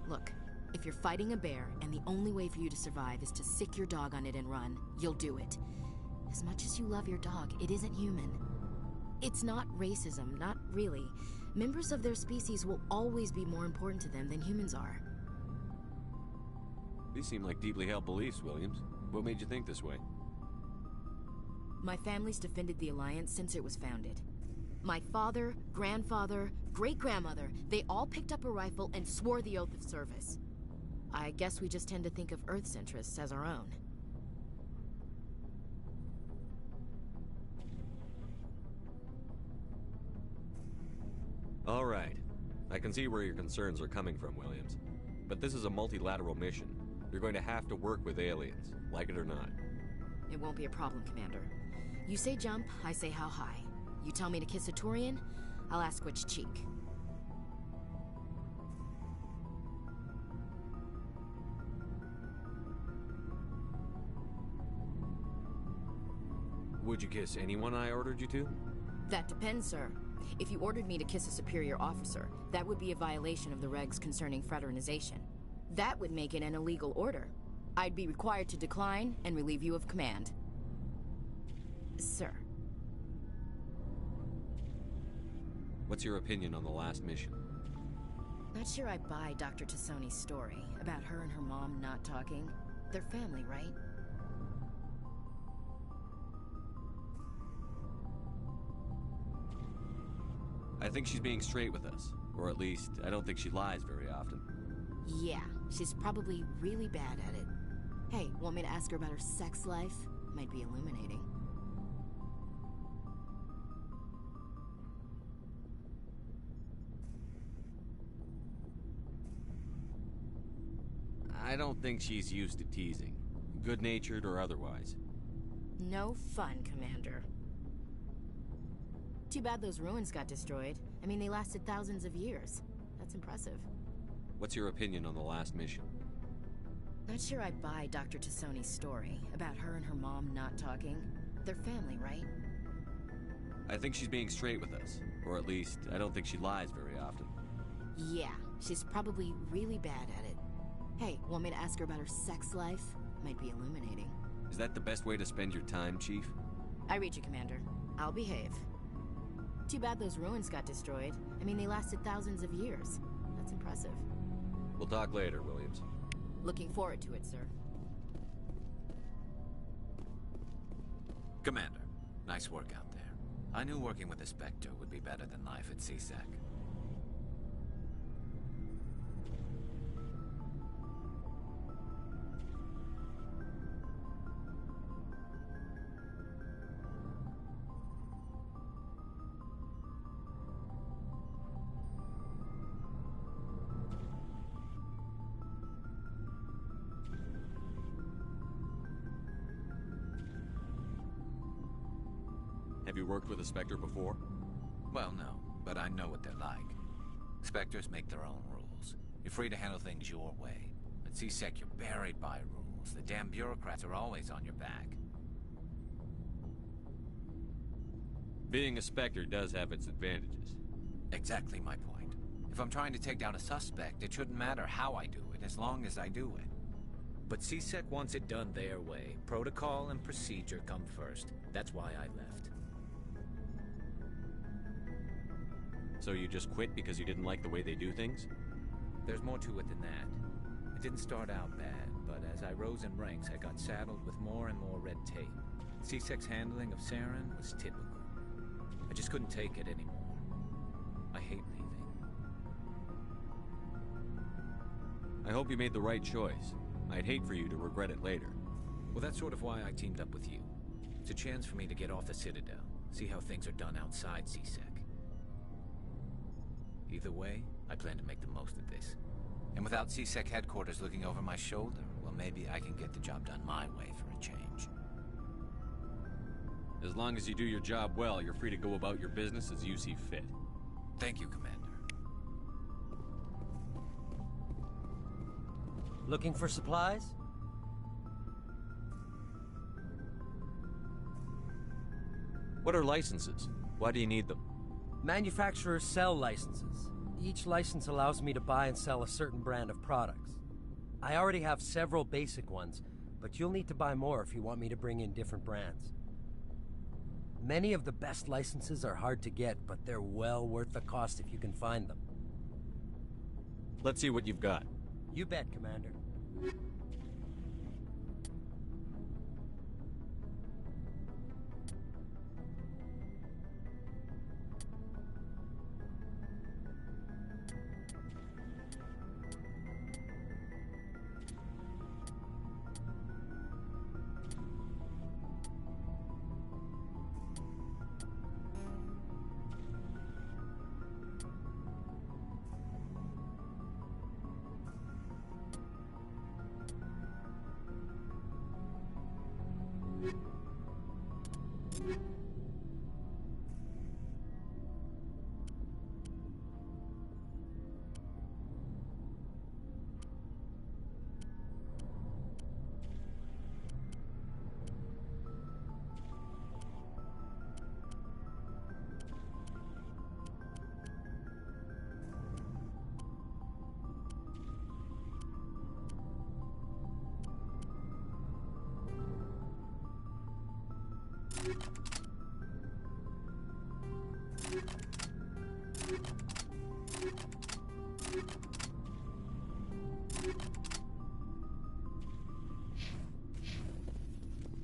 Speaker 7: Look, if you're fighting a bear and the only way for you to survive is to sick your dog on it and run, you'll do it. As much as you love your dog, it isn't human. It's not racism, not really. Members of their species will always be more important to them than humans are.
Speaker 3: These seem like deeply held beliefs, Williams. What made you think this way?
Speaker 7: My family's defended the Alliance since it was founded. My father, grandfather, great-grandmother, they all picked up a rifle and swore the oath of service. I guess we just tend to think of Earth's interests as our own.
Speaker 3: All right. I can see where your concerns are coming from, Williams. But this is a multilateral mission. You're going to have to work with aliens, like it or not.
Speaker 7: It won't be a problem, Commander. You say jump, I say how high. You tell me to kiss a Turian, I'll ask which cheek.
Speaker 3: Would you kiss anyone I ordered you to?
Speaker 7: That depends, sir. If you ordered me to kiss a superior officer, that would be a violation of the regs concerning fraternization. That would make it an illegal order. I'd be required to decline and relieve you of command. Sir.
Speaker 3: What's your opinion on the last mission?
Speaker 7: Not sure I buy Dr. Tassoni's story about her and her mom not talking. They're family, right?
Speaker 3: I think she's being straight with us. Or at least, I don't think she lies very often.
Speaker 7: Yeah, she's probably really bad at it. Hey, want me to ask her about her sex life? Might be illuminating.
Speaker 3: I don't think she's used to teasing. Good-natured or otherwise.
Speaker 7: No fun, Commander. Too bad those ruins got destroyed. I mean, they lasted thousands of years. That's impressive.
Speaker 3: What's your opinion on the last mission?
Speaker 7: Not sure I buy Dr. Tassoni's story about her and her mom not talking. They're family, right?
Speaker 3: I think she's being straight with us. Or at least, I don't think she lies very often.
Speaker 7: Yeah, she's probably really bad at it. Hey, want me to ask her about her sex life? Might be illuminating.
Speaker 3: Is that the best way to spend your time, Chief?
Speaker 7: I read you, Commander. I'll behave. Too bad those ruins got destroyed. I mean, they lasted thousands of years. That's impressive.
Speaker 3: We'll talk later, Williams.
Speaker 7: Looking forward to it, sir.
Speaker 9: Commander, nice work out there. I knew working with the Spectre would be better than life at CSEC.
Speaker 3: Have you worked with a Spectre before?
Speaker 9: Well, no, but I know what they're like. Spectres make their own rules. You're free to handle things your way. At CSEC, you're buried by rules. The damn bureaucrats are always on your back.
Speaker 3: Being a Spectre does have its advantages.
Speaker 9: Exactly my point. If I'm trying to take down a suspect, it shouldn't matter how I do it, as long as I do it.
Speaker 10: But CSEC wants it done their way. Protocol and procedure come first. That's why I left.
Speaker 3: So you just quit because you didn't like the way they do things?
Speaker 10: There's more to it than that. It didn't start out bad, but as I rose in ranks, I got saddled with more and more red tape. CSEC's handling of Saren was typical. I just couldn't take it anymore. I hate leaving.
Speaker 3: I hope you made the right choice. I'd hate for you to regret it later.
Speaker 10: Well, that's sort of why I teamed up with you. It's a chance for me to get off the Citadel, see how things are done outside CSEC. Either way, I plan to make the most of this.
Speaker 9: And without CSEC headquarters looking over my shoulder, well, maybe I can get the job done my way for a change.
Speaker 3: As long as you do your job well, you're free to go about your business as you see fit.
Speaker 9: Thank you, Commander.
Speaker 11: Looking for supplies?
Speaker 3: What are licenses? Why do you need them?
Speaker 11: Manufacturers sell licenses. Each license allows me to buy and sell a certain brand of products. I already have several basic ones, but you'll need to buy more if you want me to bring in different brands. Many of the best licenses are hard to get, but they're well worth the cost if you can find them.
Speaker 3: Let's see what you've got.
Speaker 11: You bet, Commander.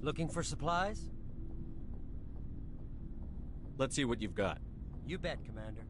Speaker 11: Looking for supplies?
Speaker 3: Let's see what you've got.
Speaker 11: You bet, Commander.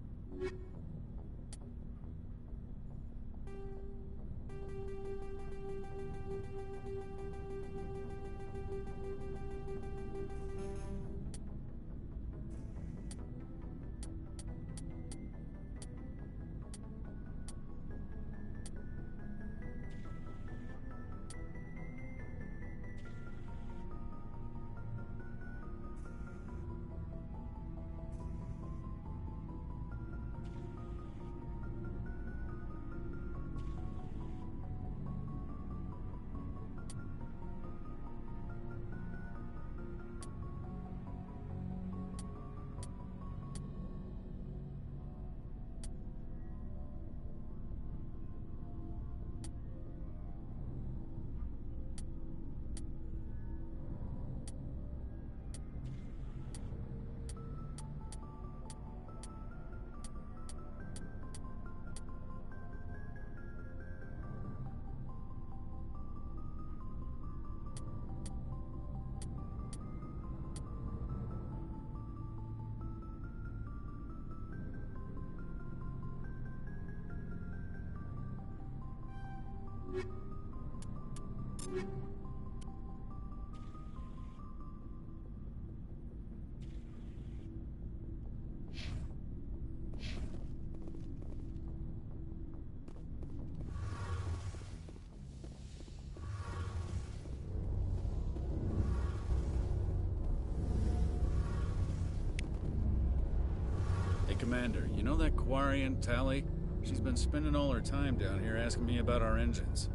Speaker 12: Commander, you know that Quarian, Tally? She's been spending all her time down here asking me about our engines.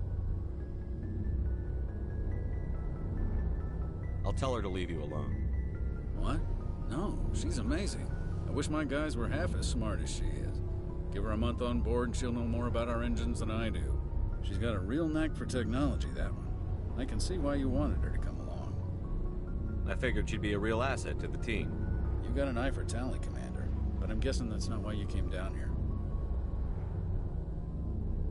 Speaker 3: I'll tell her to leave you alone.
Speaker 12: What? No, she's amazing. I wish my guys were half as smart as she is. Give her a month on board and she'll know more about our engines than I do. She's got a real knack for technology, that one. I can see why you wanted her to come along.
Speaker 3: I figured she'd be a real asset to the team.
Speaker 12: You got an eye for Tally, Commander, but I'm guessing that's not why you came down here.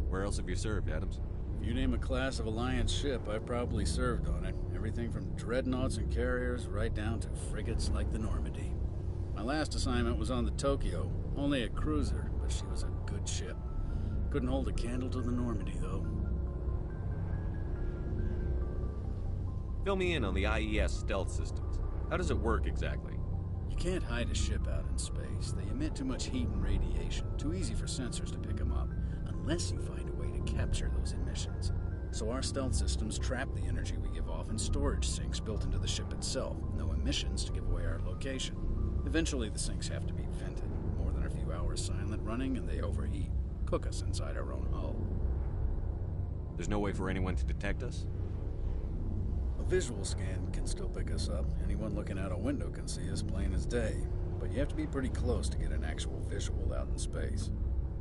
Speaker 3: Where else have you served, Adams?
Speaker 12: If you name a class of Alliance ship, I've probably served on it. Everything from dreadnoughts and carriers right down to frigates like the Normandy. My last assignment was on the Tokyo, only a cruiser, but she was a good ship. Couldn't hold a candle to the Normandy, though.
Speaker 3: Fill me in on the IES stealth systems. How does it work exactly?
Speaker 12: You can't hide a ship out in space. They emit too much heat and radiation. Too easy for sensors to pick them up, unless you find a way to capture those emissions. So our stealth systems trap the energy we give off in storage sinks built into the ship itself. No emissions to give away our location. Eventually the sinks have to be vented. More than a few hours silent running and they overheat. Cook us inside our own hull.
Speaker 3: There's no way for anyone to detect us?
Speaker 12: A visual scan can still pick us up. Anyone looking out a window can see us plain as day. But you have to be pretty close to get an actual visual out in space.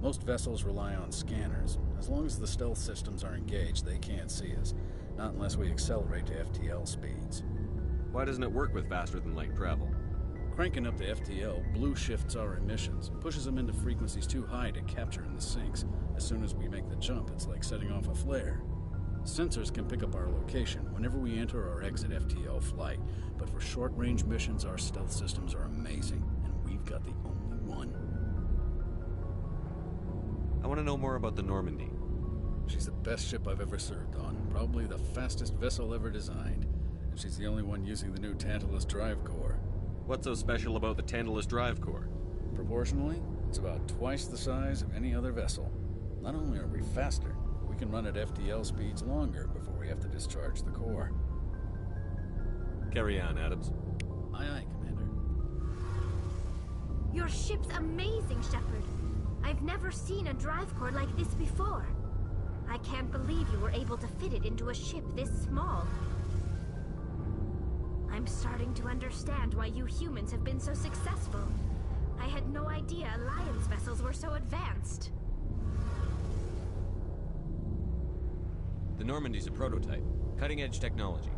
Speaker 12: Most vessels rely on scanners. As long as the stealth systems are engaged, they can't see us. Not unless we accelerate to FTL speeds.
Speaker 3: Why doesn't it work with faster-than-light travel?
Speaker 12: Cranking up to FTL blue shifts our emissions and pushes them into frequencies too high to capture in the sinks. As soon as we make the jump, it's like setting off a flare. Sensors can pick up our location whenever we enter or exit FTL flight, but for short-range missions, our stealth systems are amazing, and we've got the only one.
Speaker 3: I want to know more about the Normandy.
Speaker 12: She's the best ship I've ever served on, probably the fastest vessel ever designed, and she's the only one using the new Tantalus drive core.
Speaker 3: What's so special about the Tantalus drive core?
Speaker 12: Proportionally, it's about twice the size of any other vessel. Not only are we faster, we can run at FTL speeds longer before we have to discharge the core.
Speaker 3: Carry on, Adams.
Speaker 12: Aye, aye, Commander.
Speaker 1: Your ship's amazing, Shepard. I've never seen a drive core like this before. I can't believe you were able to fit it into a ship this small. I'm starting to understand why you humans have been so successful. I had no idea Alliance vessels were so advanced.
Speaker 3: The Normandy's a prototype. Cutting-edge technology.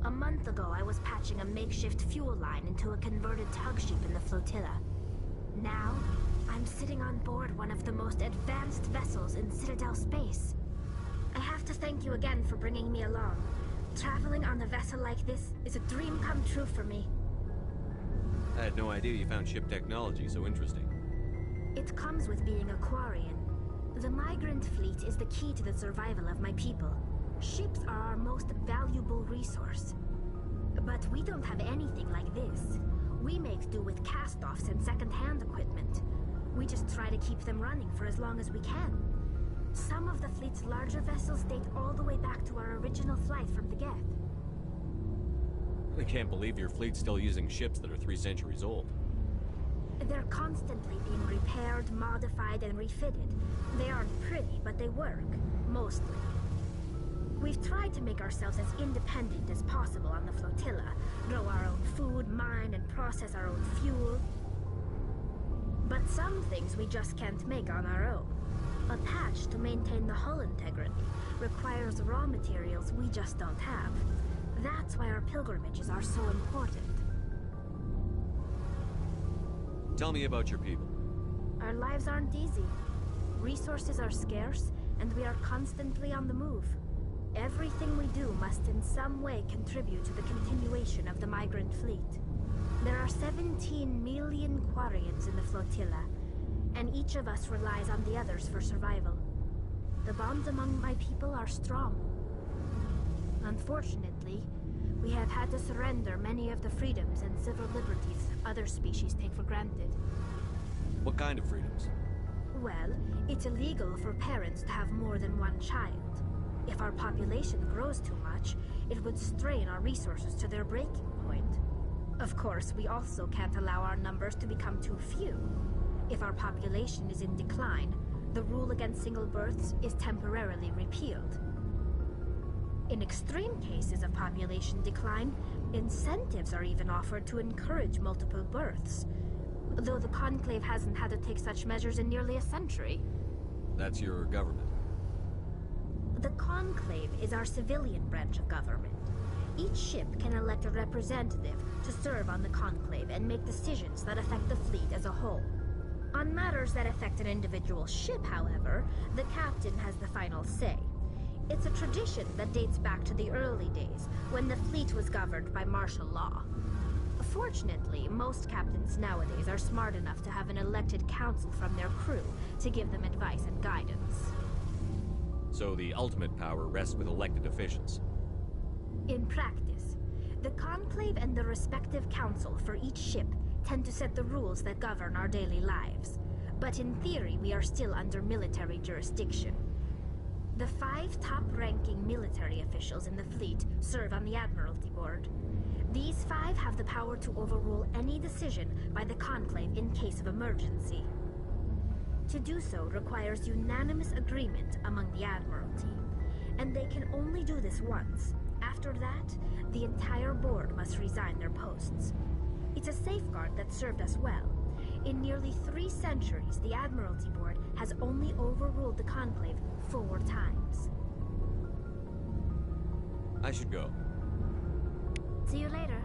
Speaker 1: A month ago, I was patching a makeshift fuel line into a converted tug ship in the flotilla. Now, I'm sitting on board one of the most advanced vessels in Citadel space. I have to thank you again for bringing me along. Traveling on a vessel like this is a dream come true for me.
Speaker 3: I had no idea you found ship technology so interesting.
Speaker 1: It comes with being a Quarian. The migrant fleet is the key to the survival of my people. Ships are our most valuable resource. But we don't have anything like this. We make do with cast-offs and second-hand equipment. We just try to keep them running for as long as we can. Some of the fleet's larger vessels date all the way back to our original flight from the Geth.
Speaker 3: I can't believe your fleet's still using ships that are 3 centuries old.
Speaker 1: They're constantly being repaired, modified, and refitted. They aren't pretty, but they work. Mostly. We've tried to make ourselves as independent as possible on the flotilla. Grow our own food, mine, and process our own fuel. But some things we just can't make on our own. A patch to maintain the hull integrity requires raw materials we just don't have. That's why our pilgrimages are so important.
Speaker 3: Tell me about your people.
Speaker 1: Our lives aren't easy. Resources are scarce, and we are constantly on the move. Everything we do must in some way contribute to the continuation of the migrant fleet. There are 17 million Quarians in the flotilla, and each of us relies on the others for survival. The bonds among my people are strong. Unfortunately, we have had to surrender many of the freedoms and civil liberties other species take for granted.
Speaker 3: What kind of freedoms?
Speaker 1: Well, it's illegal for parents to have more than one child. If our population grows too much, it would strain our resources to their breaking point. Of course, we also can't allow our numbers to become too few. If our population is in decline, the rule against single births is temporarily repealed. In extreme cases of population decline, incentives are even offered to encourage multiple births, though the Conclave hasn't had to take such measures in nearly a century.
Speaker 3: That's your government.
Speaker 1: The Conclave is our civilian branch of government. Each ship can elect a representative to serve on the Conclave and make decisions that affect the fleet as a whole. On matters that affect an individual ship, however, the captain has the final say. It's a tradition that dates back to the early days, when the fleet was governed by martial law. Fortunately, most captains nowadays are smart enough to have an elected council from their crew to give them advice and guidance.
Speaker 3: So the ultimate power rests with elected officials.
Speaker 1: In practice, the Conclave and the respective council for each ship tend to set the rules that govern our daily lives. But in theory, we are still under military jurisdiction. The 5 top-ranking military officials in the fleet serve on the Admiralty Board. These 5 have the power to overrule any decision by the Conclave in case of emergency. To do so requires unanimous agreement among the Admiralty, and they can only do this once. After that, the entire board must resign their posts. It's a safeguard that served us well. In nearly 3 centuries, the Admiralty Board has only overruled the Conclave 4 times.
Speaker 3: I should go.
Speaker 1: See you later.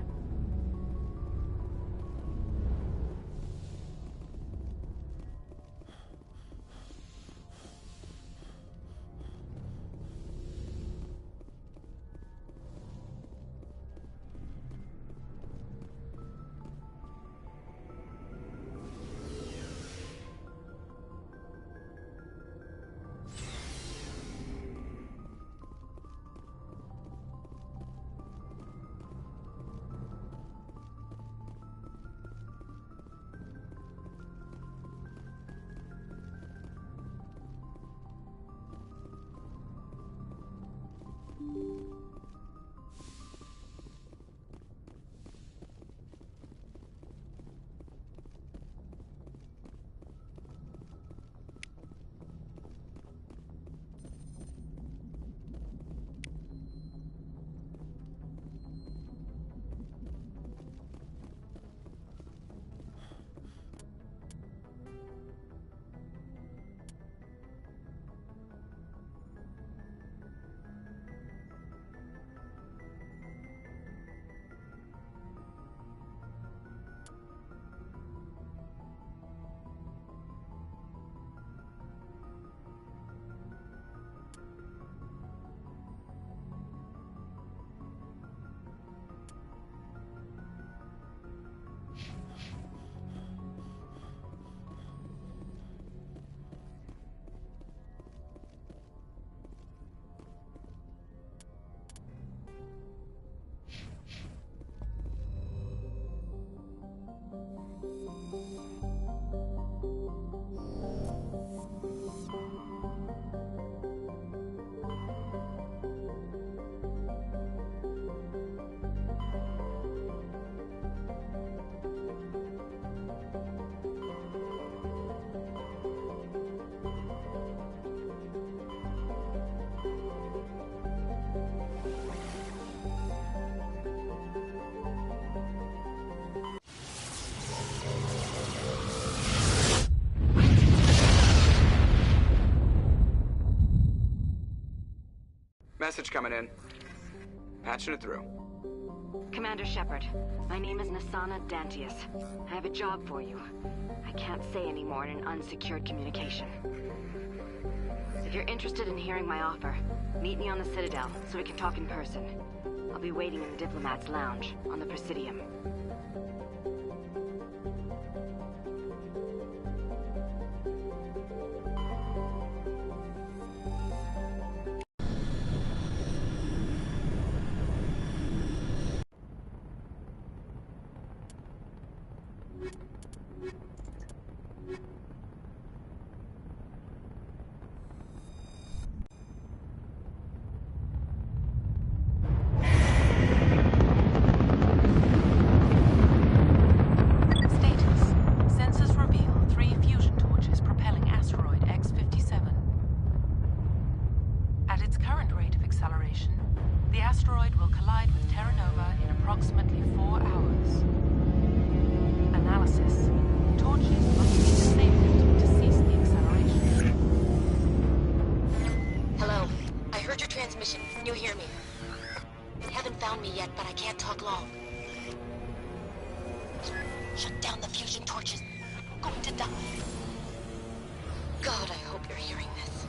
Speaker 5: Message coming in. Patching it through.
Speaker 13: Commander Shepard, my name is Nasana Dantius. I have a job for you. I can't say any more in an unsecured communication. If you're interested in hearing my offer, meet me on the Citadel so we can talk in person. I'll be waiting in the Diplomat's Lounge on the Presidium.
Speaker 14: Shut down the fusion torches. I'm going to die. God, I hope you're hearing this.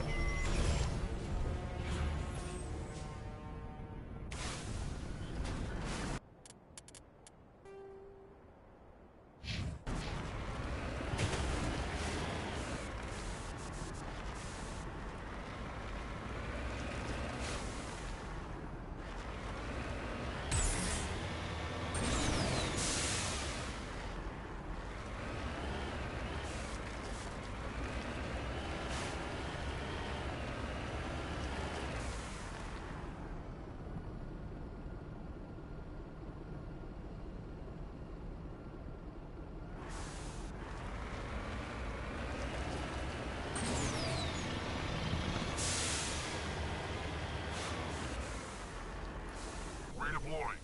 Speaker 4: Redeploying.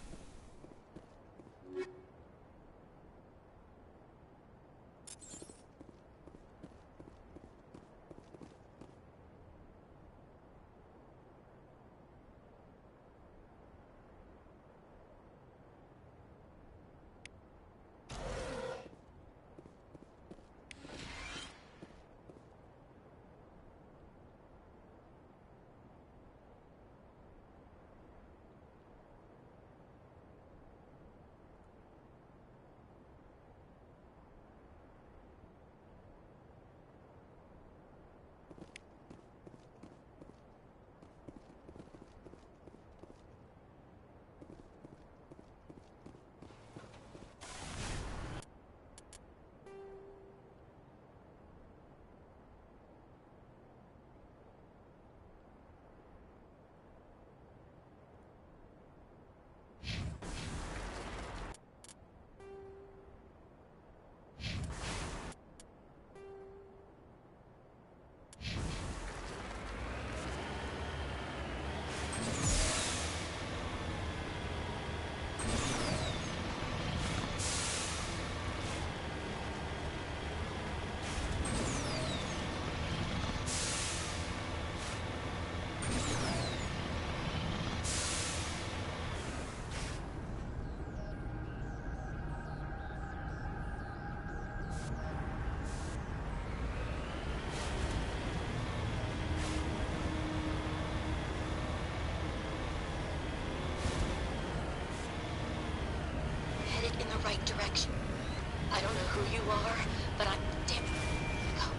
Speaker 4: In the right direction. I don't know who you are, but I'm damn. Go.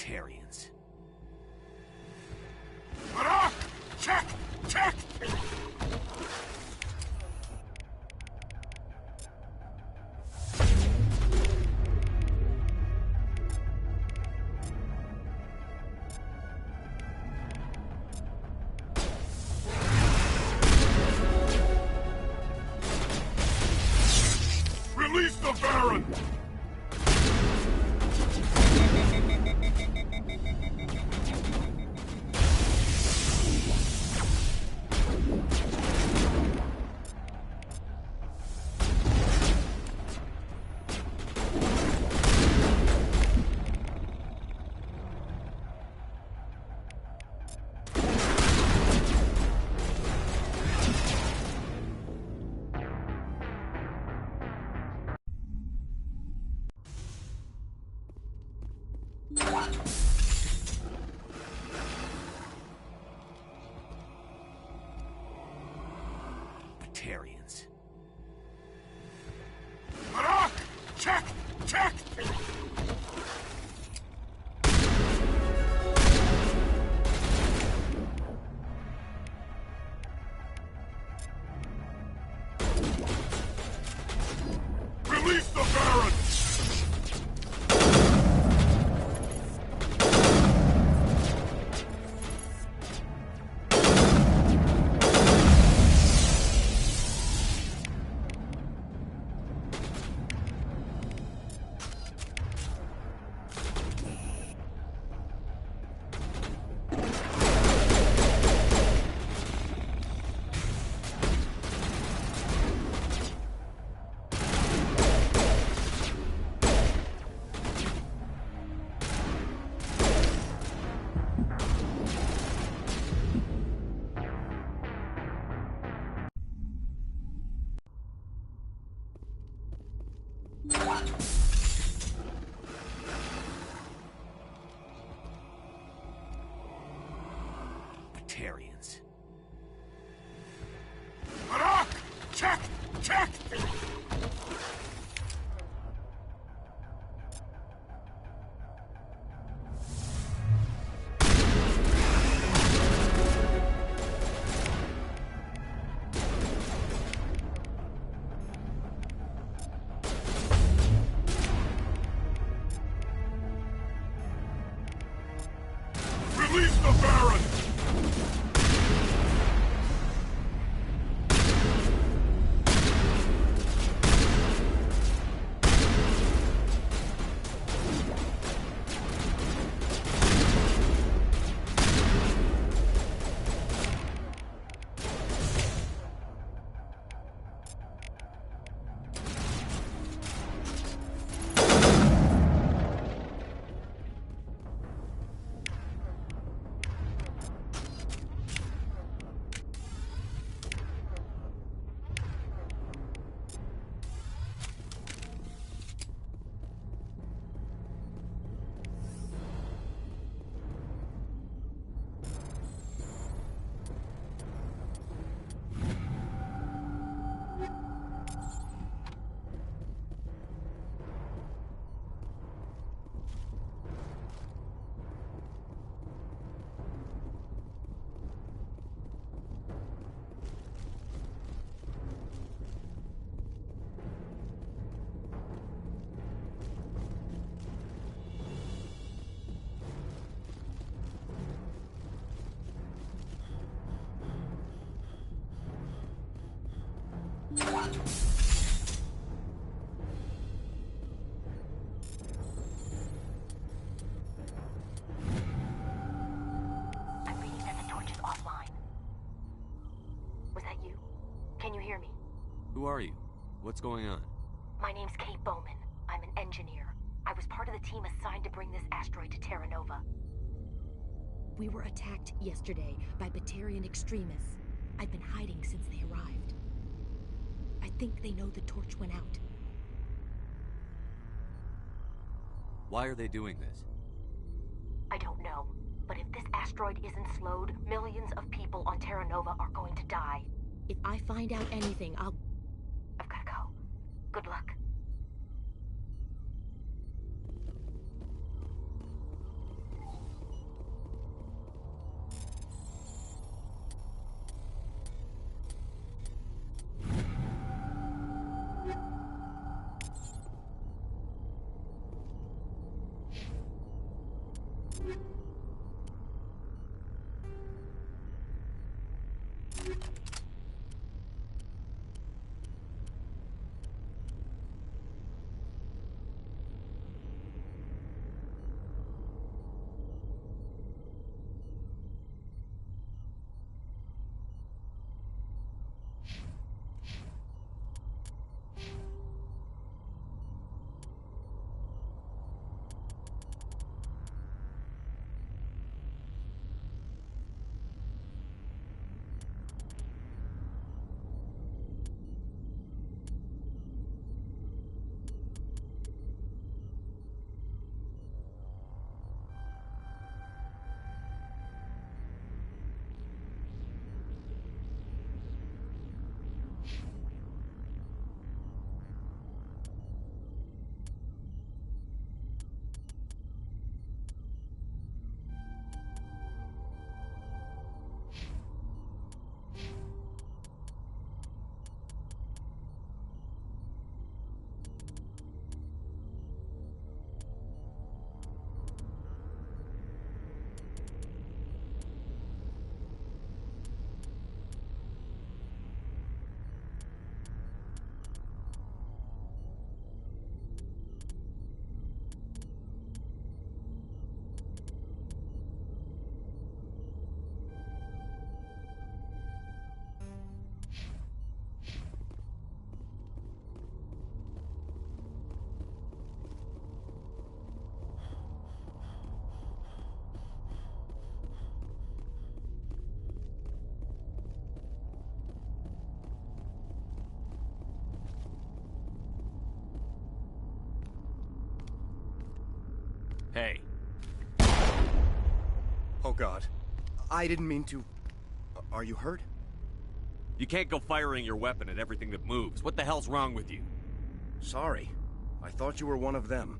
Speaker 15: Batarians.
Speaker 4: Check! Check! Release the Baron!
Speaker 15: Batarians.
Speaker 4: Check! Check! Release the Baron!
Speaker 15: Batarians.
Speaker 4: Check! Check! Release the Baron!
Speaker 13: I'm reading that the torch is offline. Was that you? Can you hear me?
Speaker 3: Who are you? What's going on?
Speaker 13: My name's Kate Bowman. I'm an engineer. I was part of the team assigned to bring this asteroid to Terra Nova.
Speaker 7: We were attacked yesterday by Batarian extremists. I've been hiding since they arrived. I think they know the torch went out.
Speaker 3: Why are they doing this?
Speaker 13: I don't know, but if this asteroid isn't slowed, millions of people on Terra Nova are going to die.
Speaker 7: If I find out anything, I've
Speaker 13: gotta go. Good luck.
Speaker 3: Hey.
Speaker 16: Oh God. I didn't mean to... Are you hurt?
Speaker 3: You can't go firing your weapon at everything that moves. What the hell's wrong with you?
Speaker 16: Sorry. I thought you were one of them.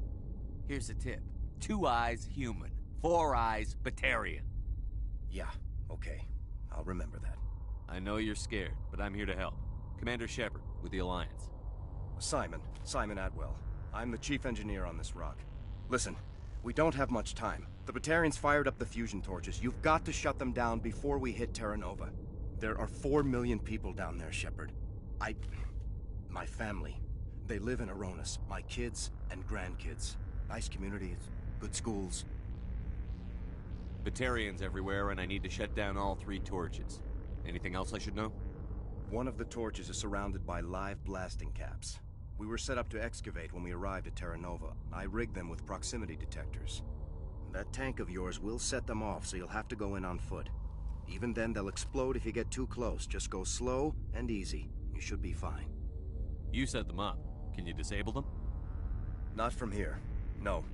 Speaker 3: Here's a tip. 2 eyes, human. 4 eyes, Batarian.
Speaker 16: Yeah, okay. I'll remember that.
Speaker 3: I know you're scared, but I'm here to help. Commander Shepard, with the Alliance.
Speaker 16: Simon Atwell. I'm the chief engineer on this rock. Listen, we don't have much time. The Batarians fired up the fusion torches. You've got to shut them down before we hit Terra Nova. There are 4 million people down there, Shepard. My family. They live in Aronis. My kids and grandkids. Nice communities, good schools.
Speaker 3: Batarians everywhere, and I need to shut down all 3 torches. Anything else I should know?
Speaker 16: One of the torches is surrounded by live blasting caps. We were set up to excavate when we arrived at Terra Nova. I rigged them with proximity detectors. That tank of yours will set them off, so you'll have to go in on foot. Even then, they'll explode if you get too close. Just go slow and easy. You should be fine.
Speaker 3: You set them up. Can you disable them?
Speaker 16: Not from here. No.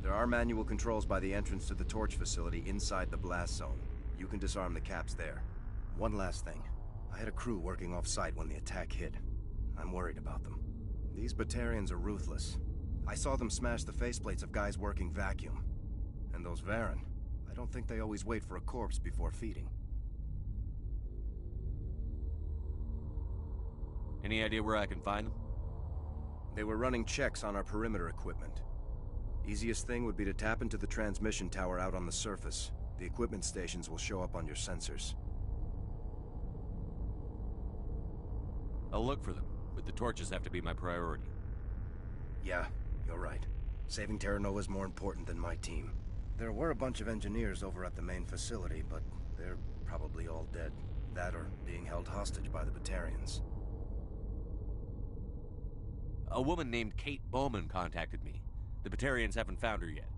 Speaker 16: There are manual controls by the entrance to the torch facility inside the blast zone. You can disarm the caps there. One last thing. I had a crew working off-site when the attack hit. I'm worried about them. These Batarians are ruthless. I saw them smash the faceplates of guys working vacuum. And those Varen, I don't think they always wait for a corpse before feeding.
Speaker 3: Any idea where I can find them?
Speaker 16: They were running checks on our perimeter equipment. Easiest thing would be to tap into the transmission tower out on the surface. The equipment stations will show up on your sensors.
Speaker 3: I'll look for them, but the torches have to be my priority.
Speaker 16: Yeah, you're right. Saving Terra Nova is more important than my team. There were a bunch of engineers over at the main facility, but they're probably all dead. That or being held hostage by the Batarians.
Speaker 3: A woman named Kate Bowman contacted me. The Batarians haven't found her yet.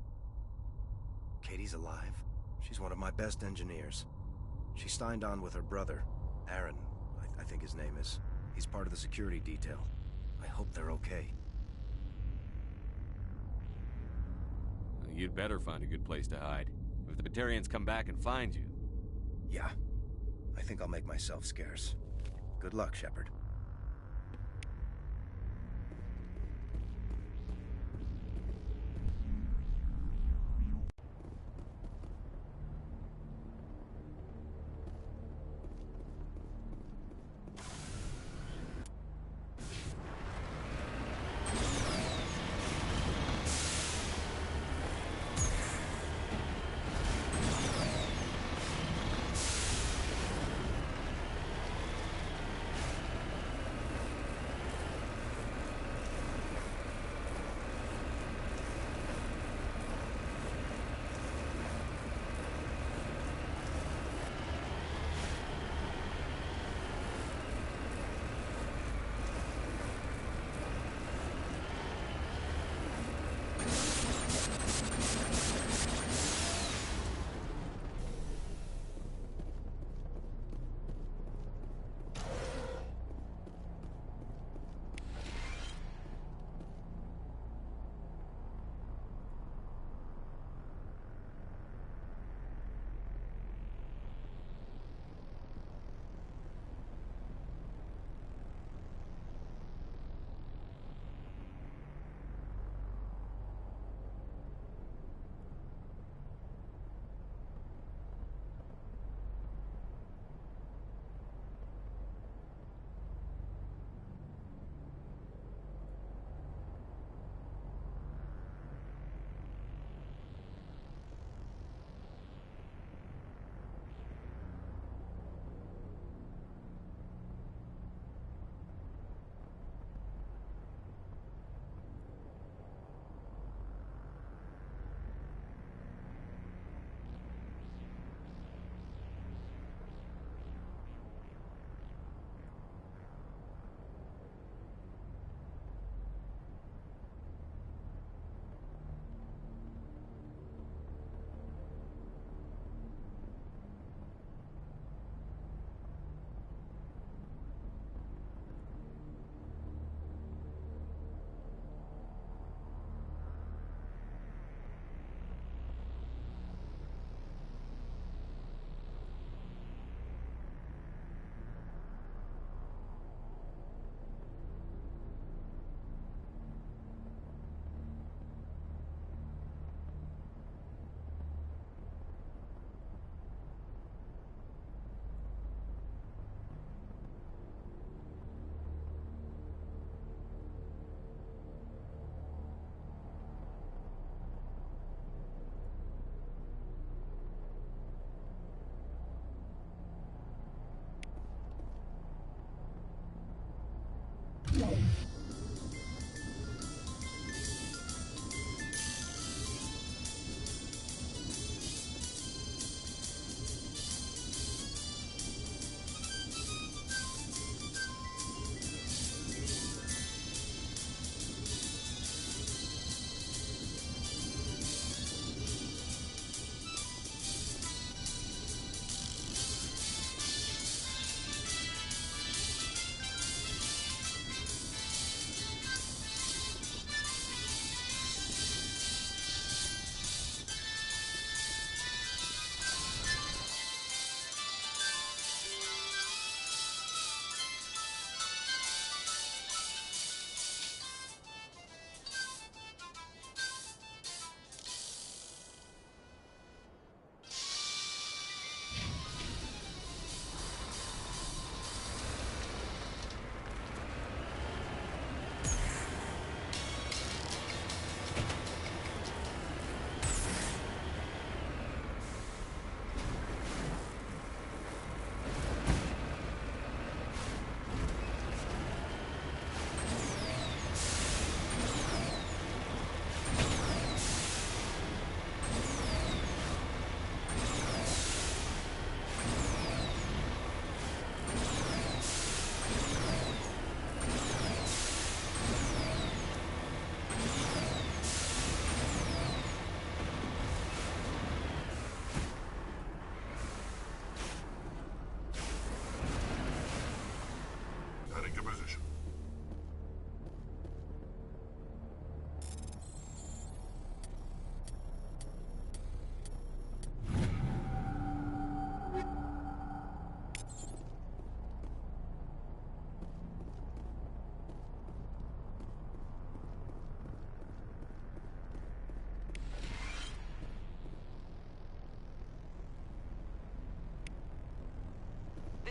Speaker 16: Katie's alive? She's one of my best engineers. She signed on with her brother, Aaron, I think his name is. He's part of the security detail. I hope they're okay.
Speaker 3: You'd better find a good place to hide. If the Batarians come back and find you...
Speaker 16: Yeah. I think I'll make myself scarce. Good luck, Shepard.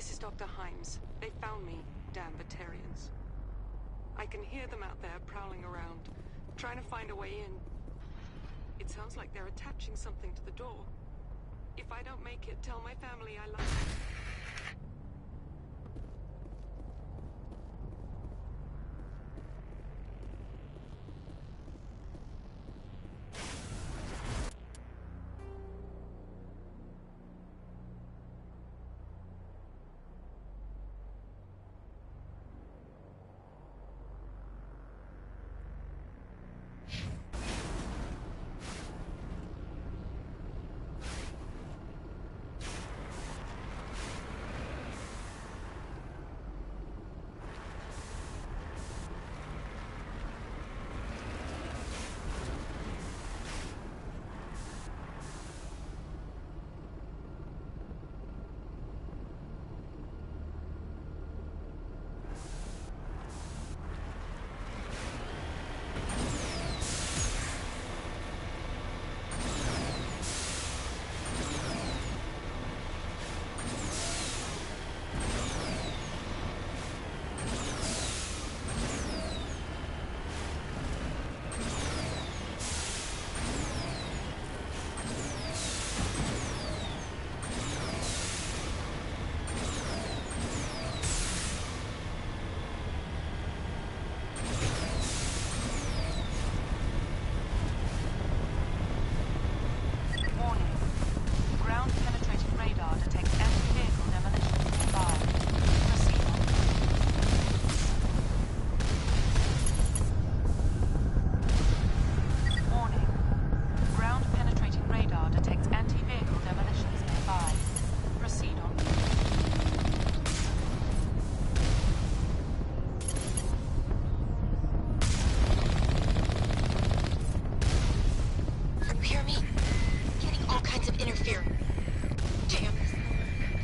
Speaker 17: This is Dr. Himes. They found me, damn Batarians. I can hear them out there prowling around, trying to find a way in. It sounds like they're attaching something to the door. If I don't make it, tell my family I love them.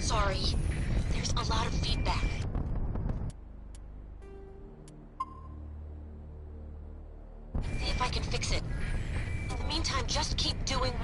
Speaker 14: Sorry. There's a lot of feedback. See if I can fix it. In the meantime, just keep doing...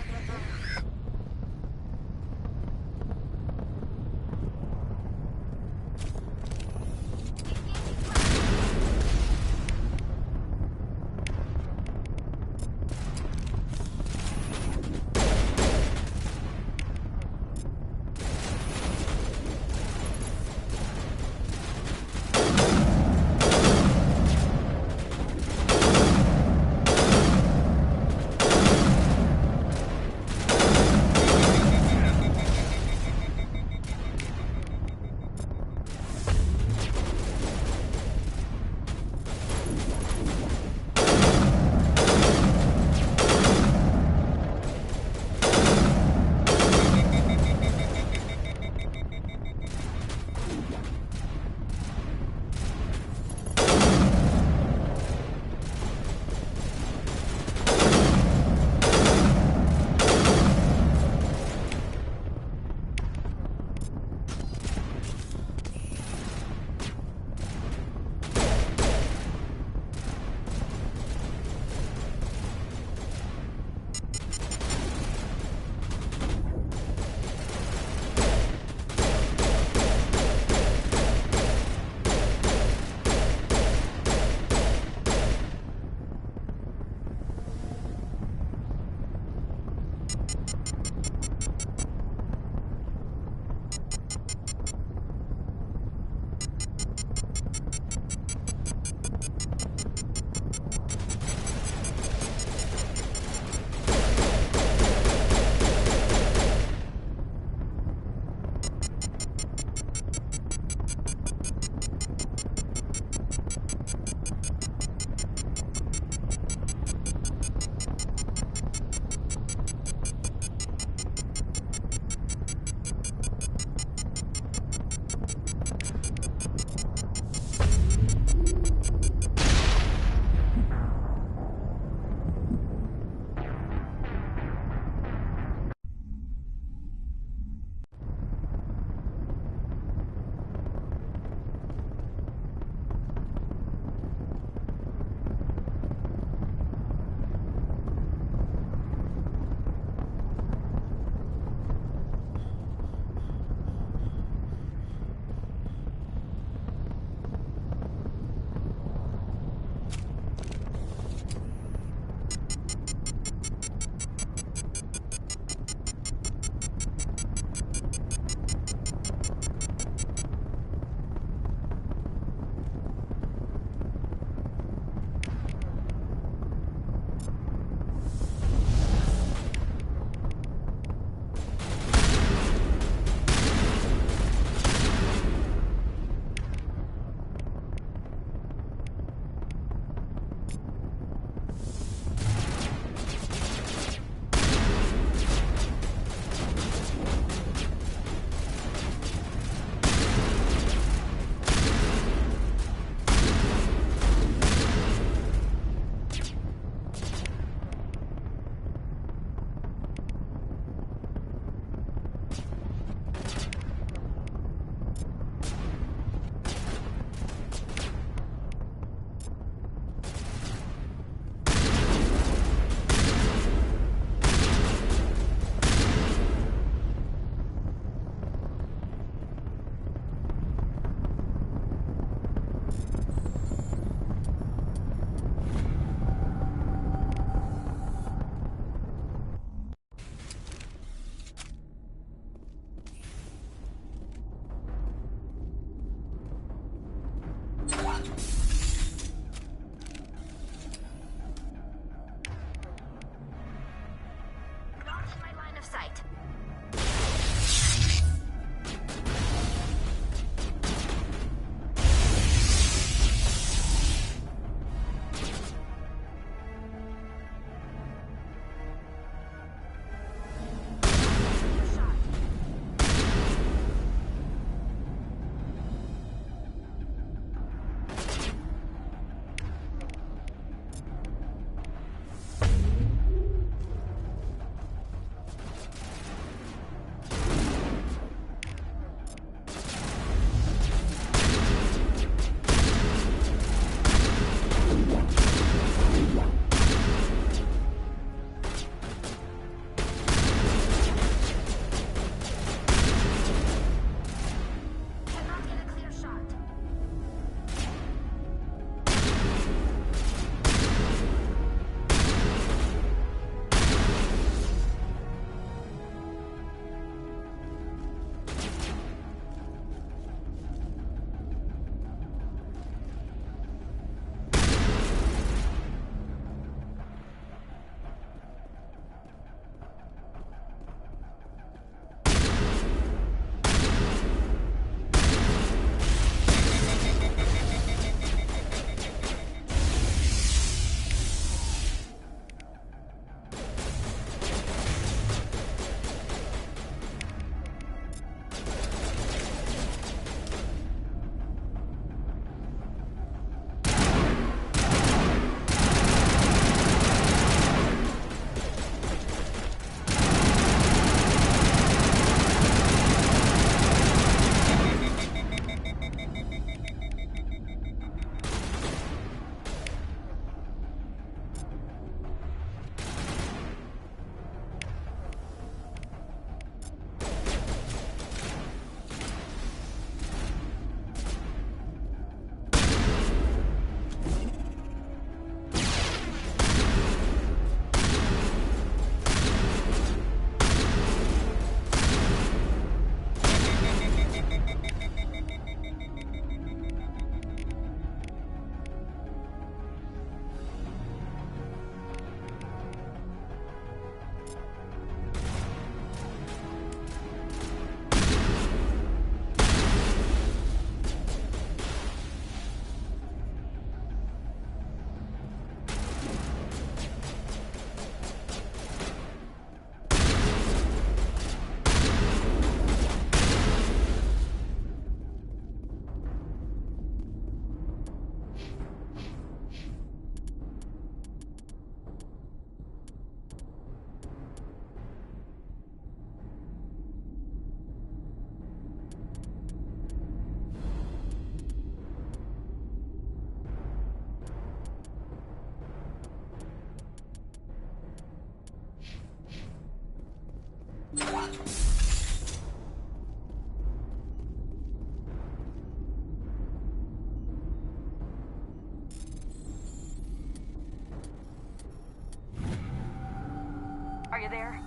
Speaker 14: Are you there?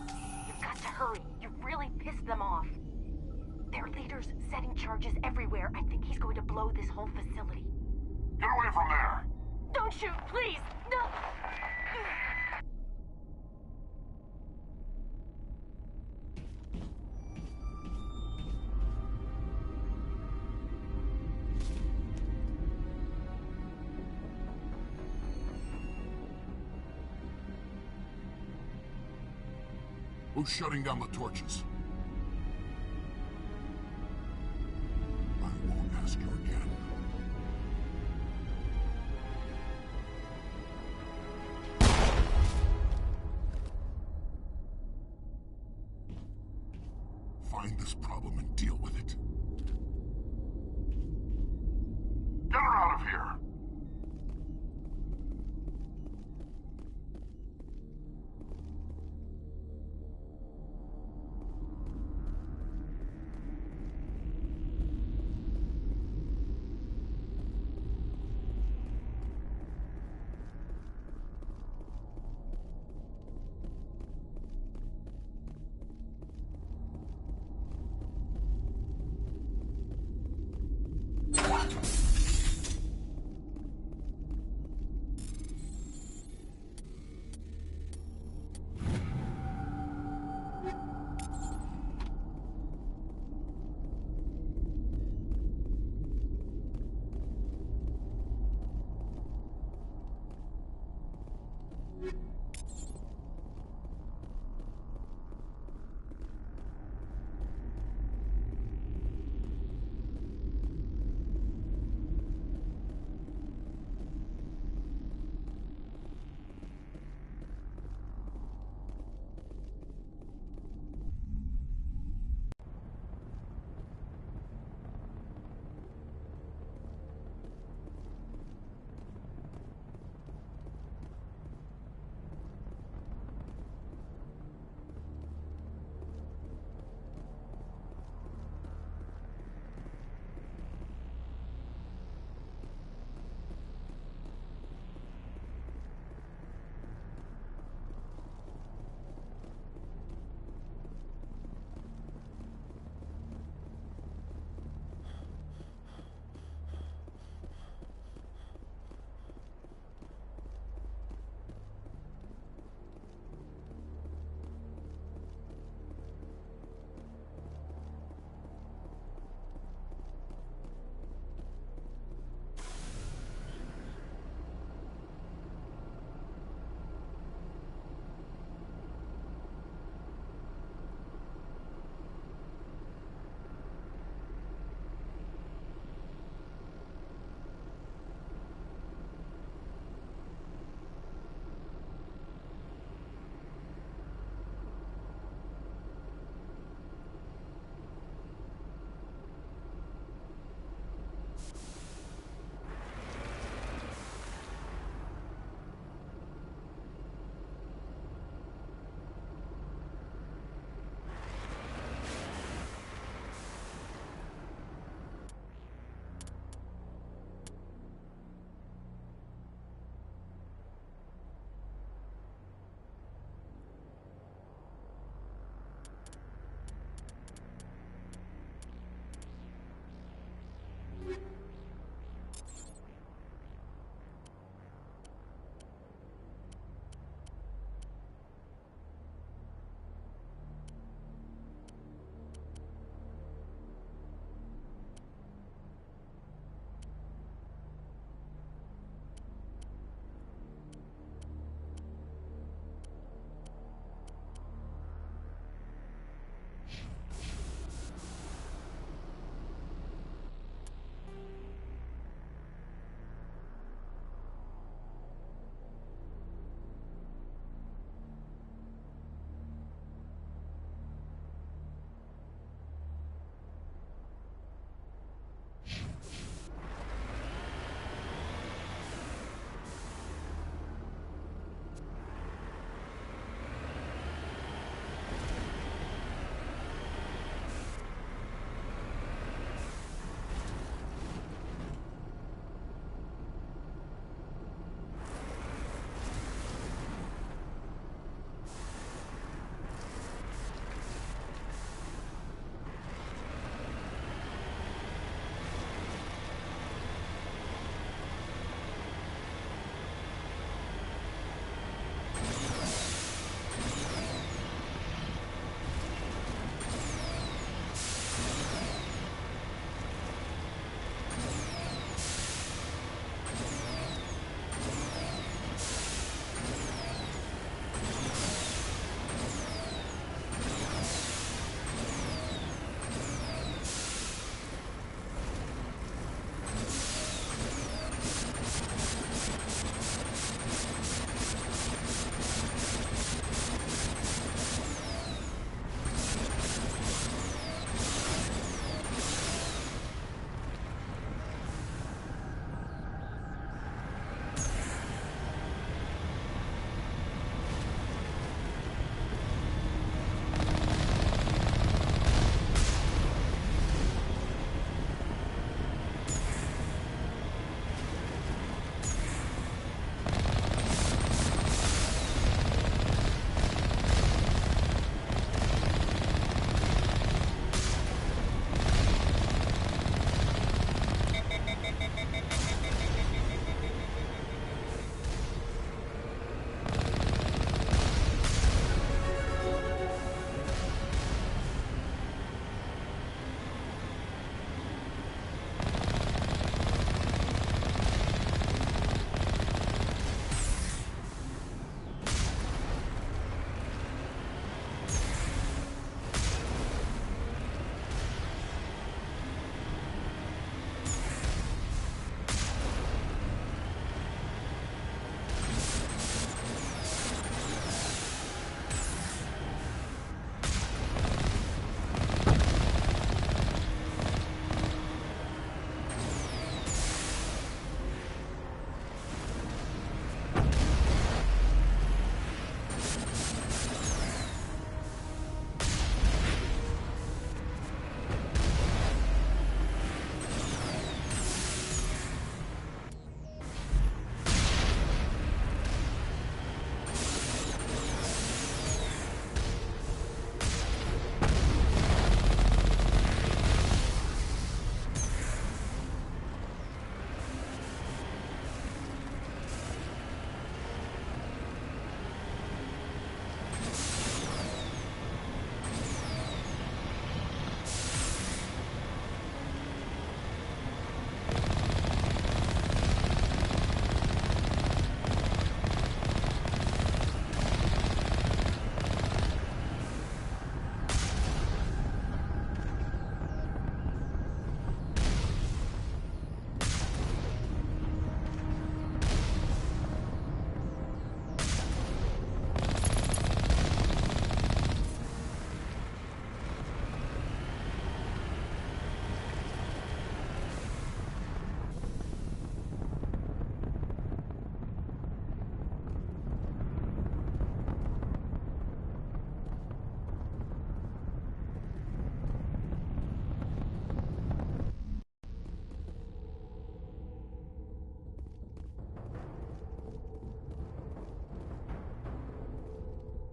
Speaker 14: You've got to hurry. You've really pissed them off. Their leader's setting charges everywhere. I think he's going to blow this whole facility.
Speaker 4: Get away from there!
Speaker 14: Don't shoot, please! No!
Speaker 4: Who's shutting down the torches? I won't ask you again. Find this problem and deal with it. Get her out of here!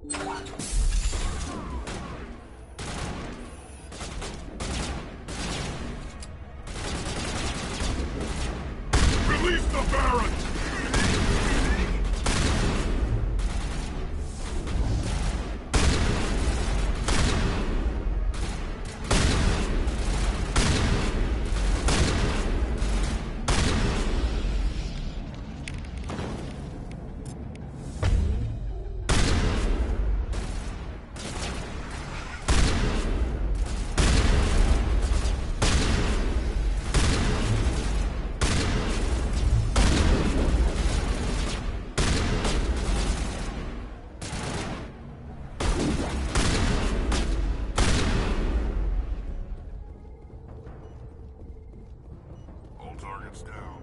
Speaker 4: Release the Baron! All targets down.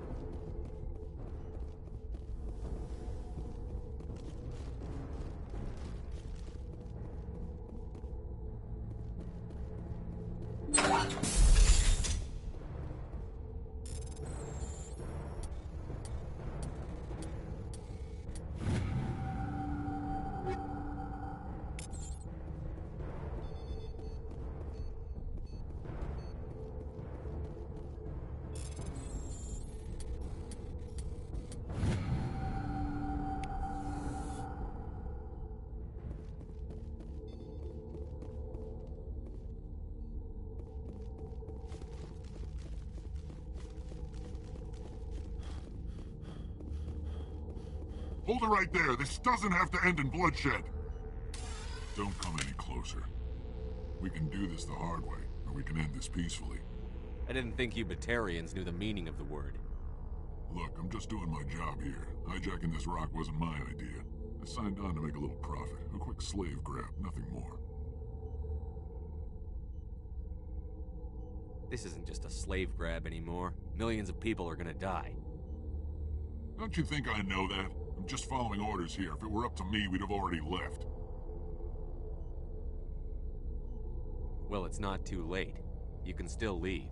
Speaker 4: Hold it right there. This doesn't have to end in bloodshed. Don't come any closer. We can do this the hard way, or we can end this peacefully.
Speaker 3: I didn't think you Batarians knew the meaning of the word.
Speaker 4: Look, I'm just doing my job here. Hijacking this rock wasn't my idea. I signed on to make a little profit. A quick slave grab, nothing more.
Speaker 3: This isn't just a slave grab anymore. Millions of people are gonna die.
Speaker 4: Don't you think I know that? I'm just following orders here. If it were up to me, we'd have already left.
Speaker 3: Well, it's not too late. You can still leave.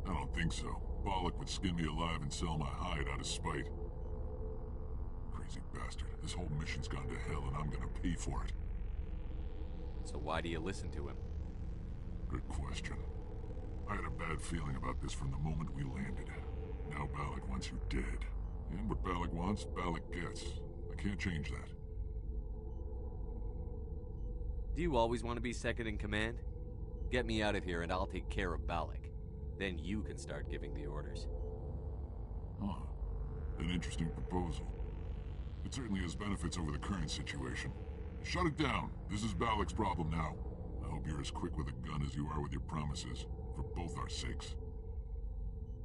Speaker 4: I don't think so. Bollock would skin me alive and sell my hide out of spite. Crazy bastard. This whole mission's gone to hell and I'm gonna pay for it.
Speaker 3: So why do you listen to him?
Speaker 4: Good question. I had a bad feeling about this from the moment we landed. Now Bollock wants you dead. And what Bollock wants, Bollock gets. I can't change that.
Speaker 3: Do you always want to be second in command? Get me out of here and I'll take care of Bollock. Then you can start giving the orders.
Speaker 4: Huh. An interesting proposal. It certainly has benefits over the current situation. Shut it down. This is Bollock's problem now. I hope you're as quick with a gun as you are with your promises. For both our sakes.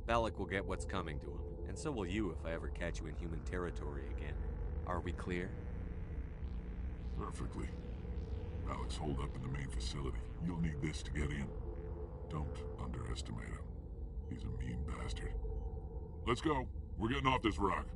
Speaker 3: Bollock will get what's coming to him. And so will you if I ever catch you in human territory again. Are we clear?
Speaker 4: Perfectly. Bollock's holed up in the main facility. You'll need this to get in. Don't underestimate him. He's a mean bastard. Let's go. We're getting off this rock.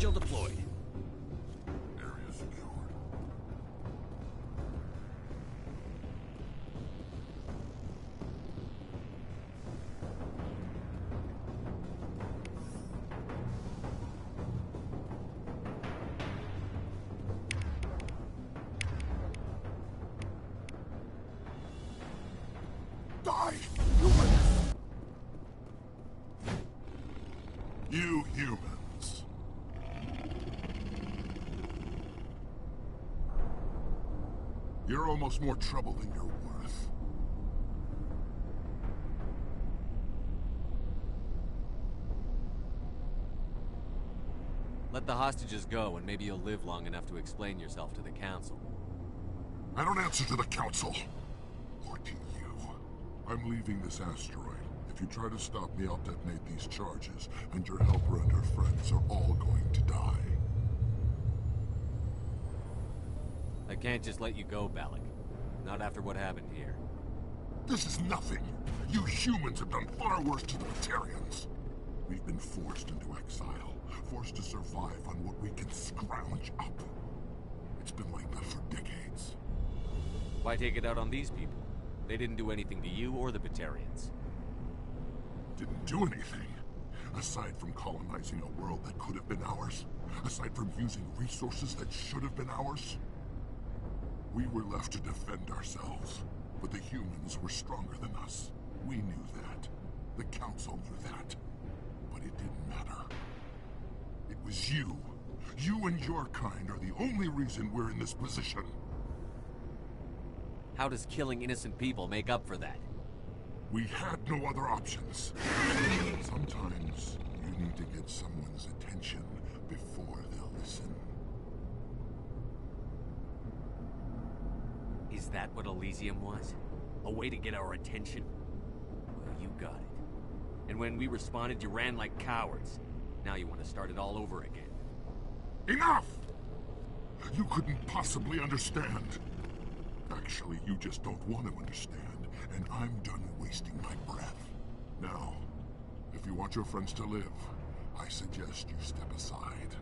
Speaker 3: Vigil deployed.
Speaker 4: Area secured. Die, humans! You humans. You're almost more trouble than you're worth.
Speaker 3: Let the hostages go, and maybe you'll live long enough to explain yourself to the Council.
Speaker 4: I don't answer to the Council. Or to you. I'm leaving this asteroid. If you try to stop me, I'll detonate these charges, and your helper and her friends are all going to die.
Speaker 3: I can't just let you go, Balak. Not after what happened here.
Speaker 4: This is nothing. You humans have done far worse to the Batarians. We've been forced into exile, forced to survive on what we can scrounge up. It's been like that for decades.
Speaker 3: Why take it out on these people? They didn't do anything to you or the Batarians.
Speaker 4: Didn't do anything. Aside from colonizing a world that could have been ours. Aside from using resources that should have been ours. We were left to defend ourselves. But the humans were stronger than us. We knew that. The Council knew that. But it didn't matter. It was you. You and your kind are the only reason we're in this position.
Speaker 3: How does killing innocent people make up for that?
Speaker 4: We had no other options. Sometimes you need to get someone's attention before they'll listen.
Speaker 3: Is that what Elysium was? A way to get our attention? Well, you got it. And when we responded, you ran like cowards. Now you want to start it all over again.
Speaker 4: Enough! You couldn't possibly understand. Actually, you just don't want to understand, and I'm done wasting my breath. Now, if you want your friends to live, I suggest you step aside.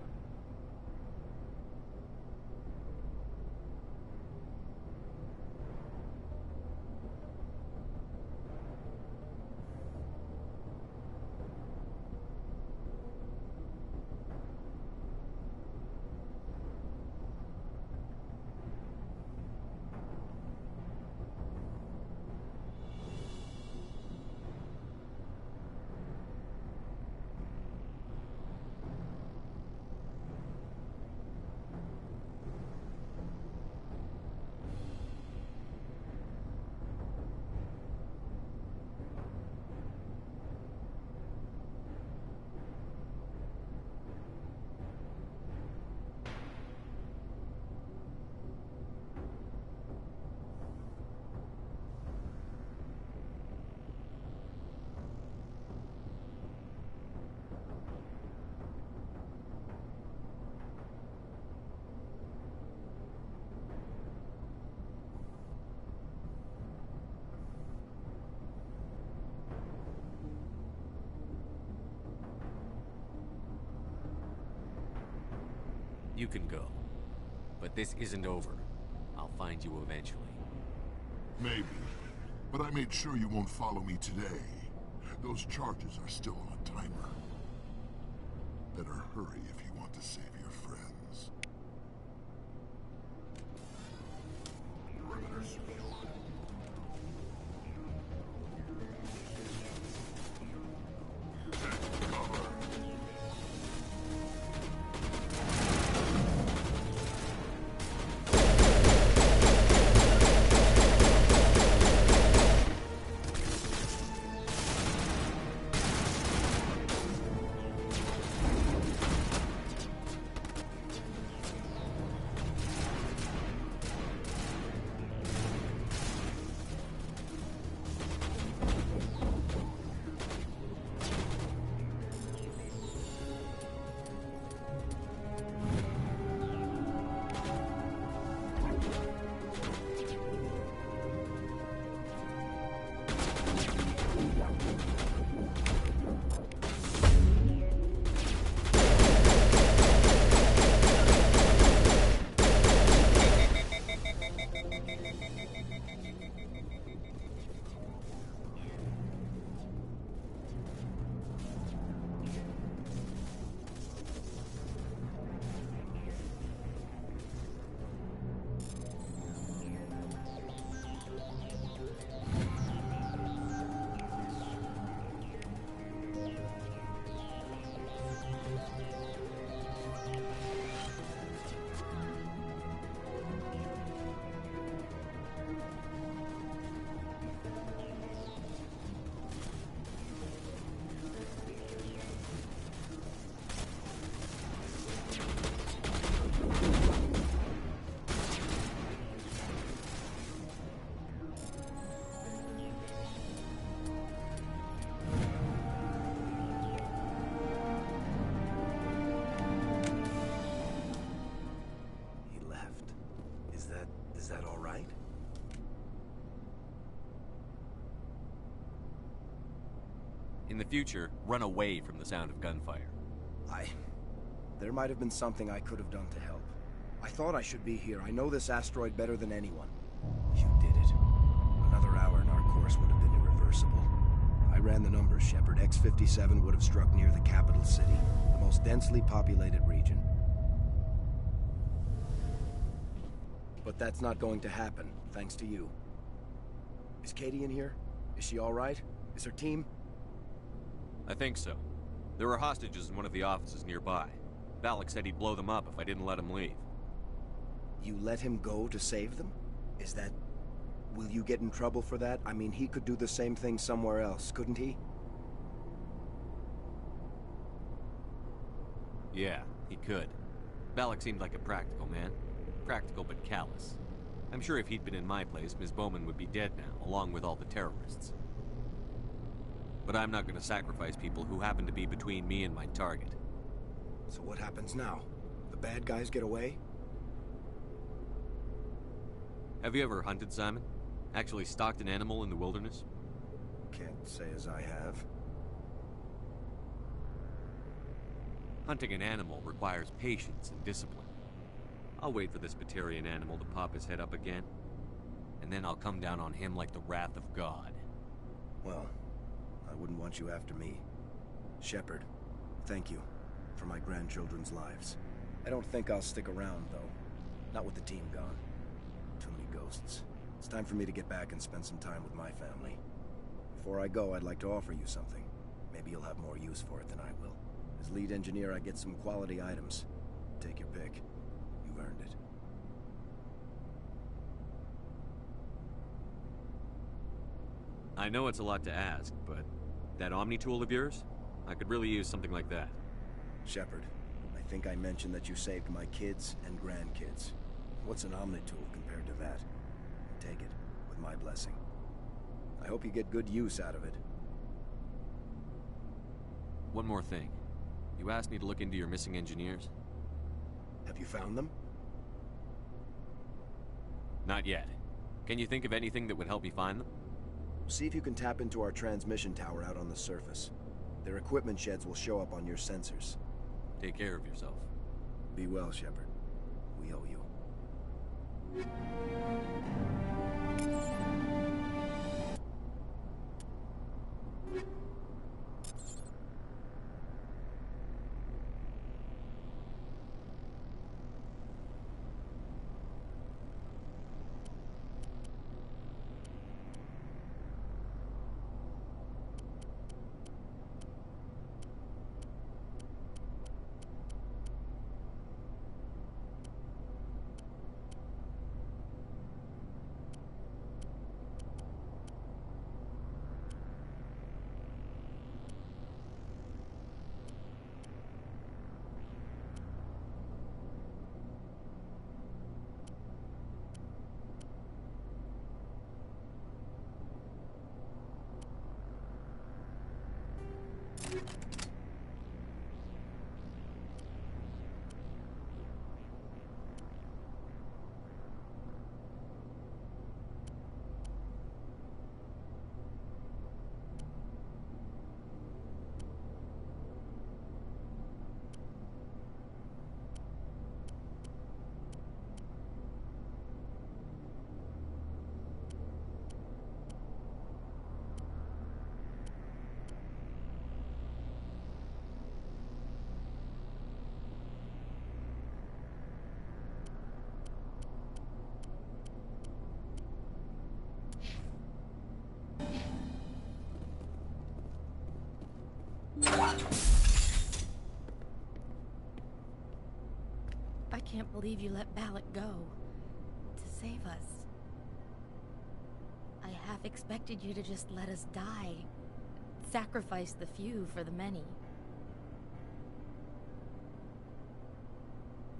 Speaker 3: You can go. But this isn't over. I'll find you eventually.
Speaker 4: Maybe. But I made sure you won't follow me today. Those charges are still on a timer. Better hurry if you want to save your friends.
Speaker 3: the future, run away from the sound of gunfire.
Speaker 16: There might have been something I could have done to help. I thought I should be here. I know this asteroid better than anyone. You did it. Another hour and our course would have been irreversible. I ran the numbers, Shepard. X-57 would have struck near the capital city, the most densely populated region. But that's not going to happen, thanks to you. Is Katie in here? Is she all right? Is her team?
Speaker 3: I think so. There were hostages in one of the offices nearby. Valak said he'd blow them up if I didn't let him leave.
Speaker 16: You let him go to save them? Is that... Will you get in trouble for that? I mean, he could do the same thing somewhere else, couldn't he?
Speaker 3: Yeah, he could. Valak seemed like a practical man. Practical but callous. I'm sure if he'd been in my place, Ms. Bowman would be dead now, along with all the terrorists. But I'm not going to sacrifice people who happen to be between me and my target.
Speaker 16: So what happens now? The bad guys get away?
Speaker 3: Have you ever hunted, Simon? Actually stalked an animal in the wilderness?
Speaker 16: Can't say as I have.
Speaker 3: Hunting an animal requires patience and discipline. I'll wait for this Batarian animal to pop his head up again, and then I'll come down on him like the wrath of God.
Speaker 16: Well, I wouldn't want you after me. Shepard, thank you for my grandchildren's lives. I don't think I'll stick around, though. Not with the team gone. Too many ghosts. It's time for me to get back and spend some time with my family. Before I go, I'd like to offer you something. Maybe you'll have more use for it than I will. As lead engineer, I get some quality items. Take your pick. You've earned it.
Speaker 3: I know it's a lot to ask, but that Omni tool of yours? I could really use something like that.
Speaker 16: Shepard, I think I mentioned that you saved my kids and grandkids. What's an Omni tool compared to that? Take it, with my blessing. I hope you get good use out of it.
Speaker 3: One more thing. You asked me to look into your missing engineers?
Speaker 16: Have you found them?
Speaker 3: Not yet. Can you think of anything that would help me find them?
Speaker 16: See if you can tap into our transmission tower out on the surface. Their equipment sheds will show up on your sensors.
Speaker 3: Take care of yourself.
Speaker 16: Be well, Shepard. We owe you.
Speaker 7: I can't believe you let Balak go. To save us. I half expected you to just let us die. Sacrifice the few for the many.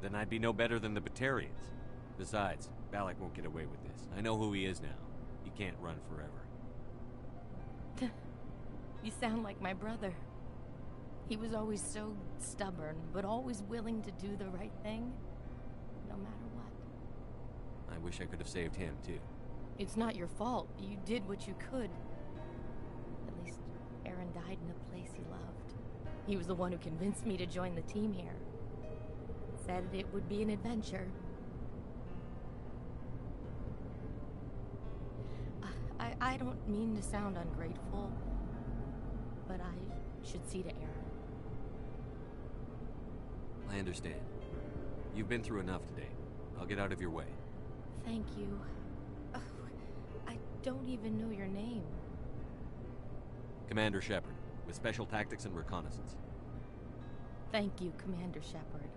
Speaker 3: Then I'd be no better than the Batarians. Besides, Balak won't get away with this. I know who he is now. He can't run forever.
Speaker 7: You sound like my brother. He was always so stubborn, but always willing to do the right thing, no matter what.
Speaker 3: I wish I could have saved him, too.
Speaker 7: It's not your fault. You did what you could. At least,
Speaker 18: Aaron died in a place he loved. He was the one who convinced me to join the team here. Said it would be an adventure. I don't mean to sound ungrateful, but I should see to Aaron.
Speaker 3: I understand. You've been through enough today. I'll get out of your way.
Speaker 18: Thank you. Oh, I don't even know your name.
Speaker 3: Commander Shepard, with Special Tactics and Reconnaissance.
Speaker 18: Thank you, Commander Shepard.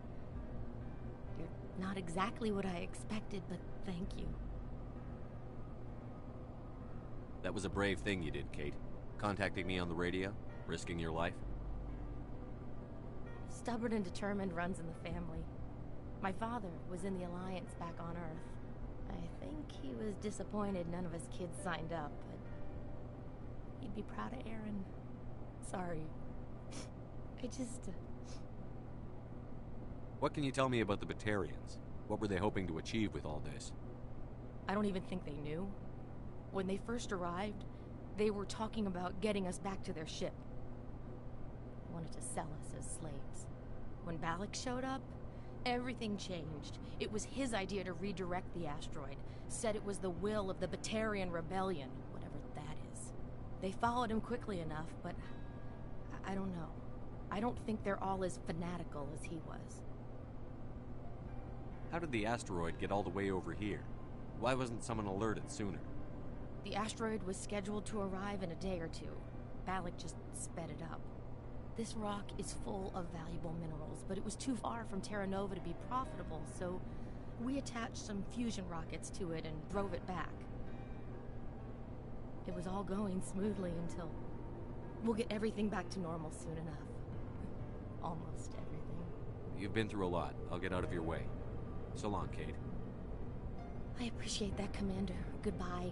Speaker 18: You're not exactly what I expected, but thank you.
Speaker 3: That was a brave thing you did, Kate. Contacting me on the radio, risking your life.
Speaker 18: Stubborn and determined runs in the family. My father was in the Alliance back on Earth. I think he was disappointed none of his kids signed up, but he'd be proud of Aaron. Sorry. I just...
Speaker 3: What can you tell me about the Batarians? What were they hoping to achieve with all this?
Speaker 18: I don't even think they knew. When they first arrived, they were talking about getting us back to their ship. They wanted to sell us as slaves. When Balak showed up, everything changed. It was his idea to redirect the asteroid. Said it was the will of the Batarian Rebellion, whatever that is. They followed him quickly enough, but I don't know. I don't think they're all as fanatical as he was.
Speaker 3: How did the asteroid get all the way over here? Why wasn't someone alerted sooner?
Speaker 18: The asteroid was scheduled to arrive in a day or two. Balak just sped it up. This rock is full of valuable minerals, but it was too far from Terra Nova to be profitable, so we attached some fusion rockets to it and drove it back. It was all going smoothly until... We'll get everything back to normal soon enough. Almost everything.
Speaker 3: You've been through a lot. I'll get out of your way. So long, Kate.
Speaker 18: I appreciate that, Commander. Goodbye.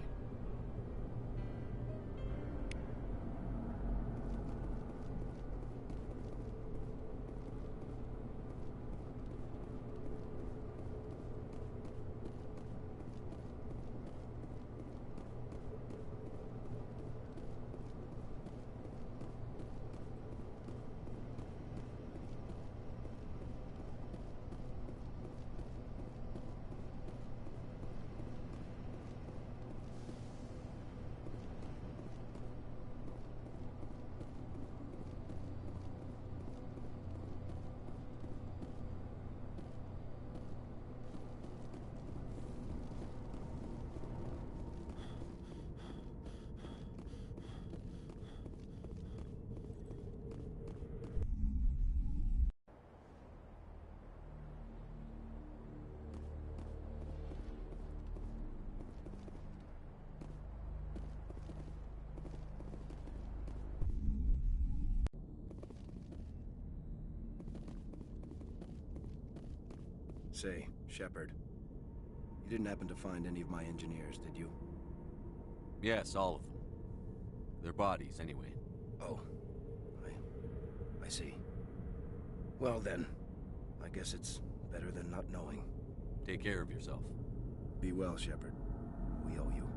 Speaker 16: Say, Shepard, you didn't happen to find any of my engineers, did you?
Speaker 3: Yes, all of them. Their bodies, anyway.
Speaker 16: Oh. I see. Well then, I guess it's better than not knowing.
Speaker 3: Take care of yourself.
Speaker 16: Be well, Shepard. We owe you.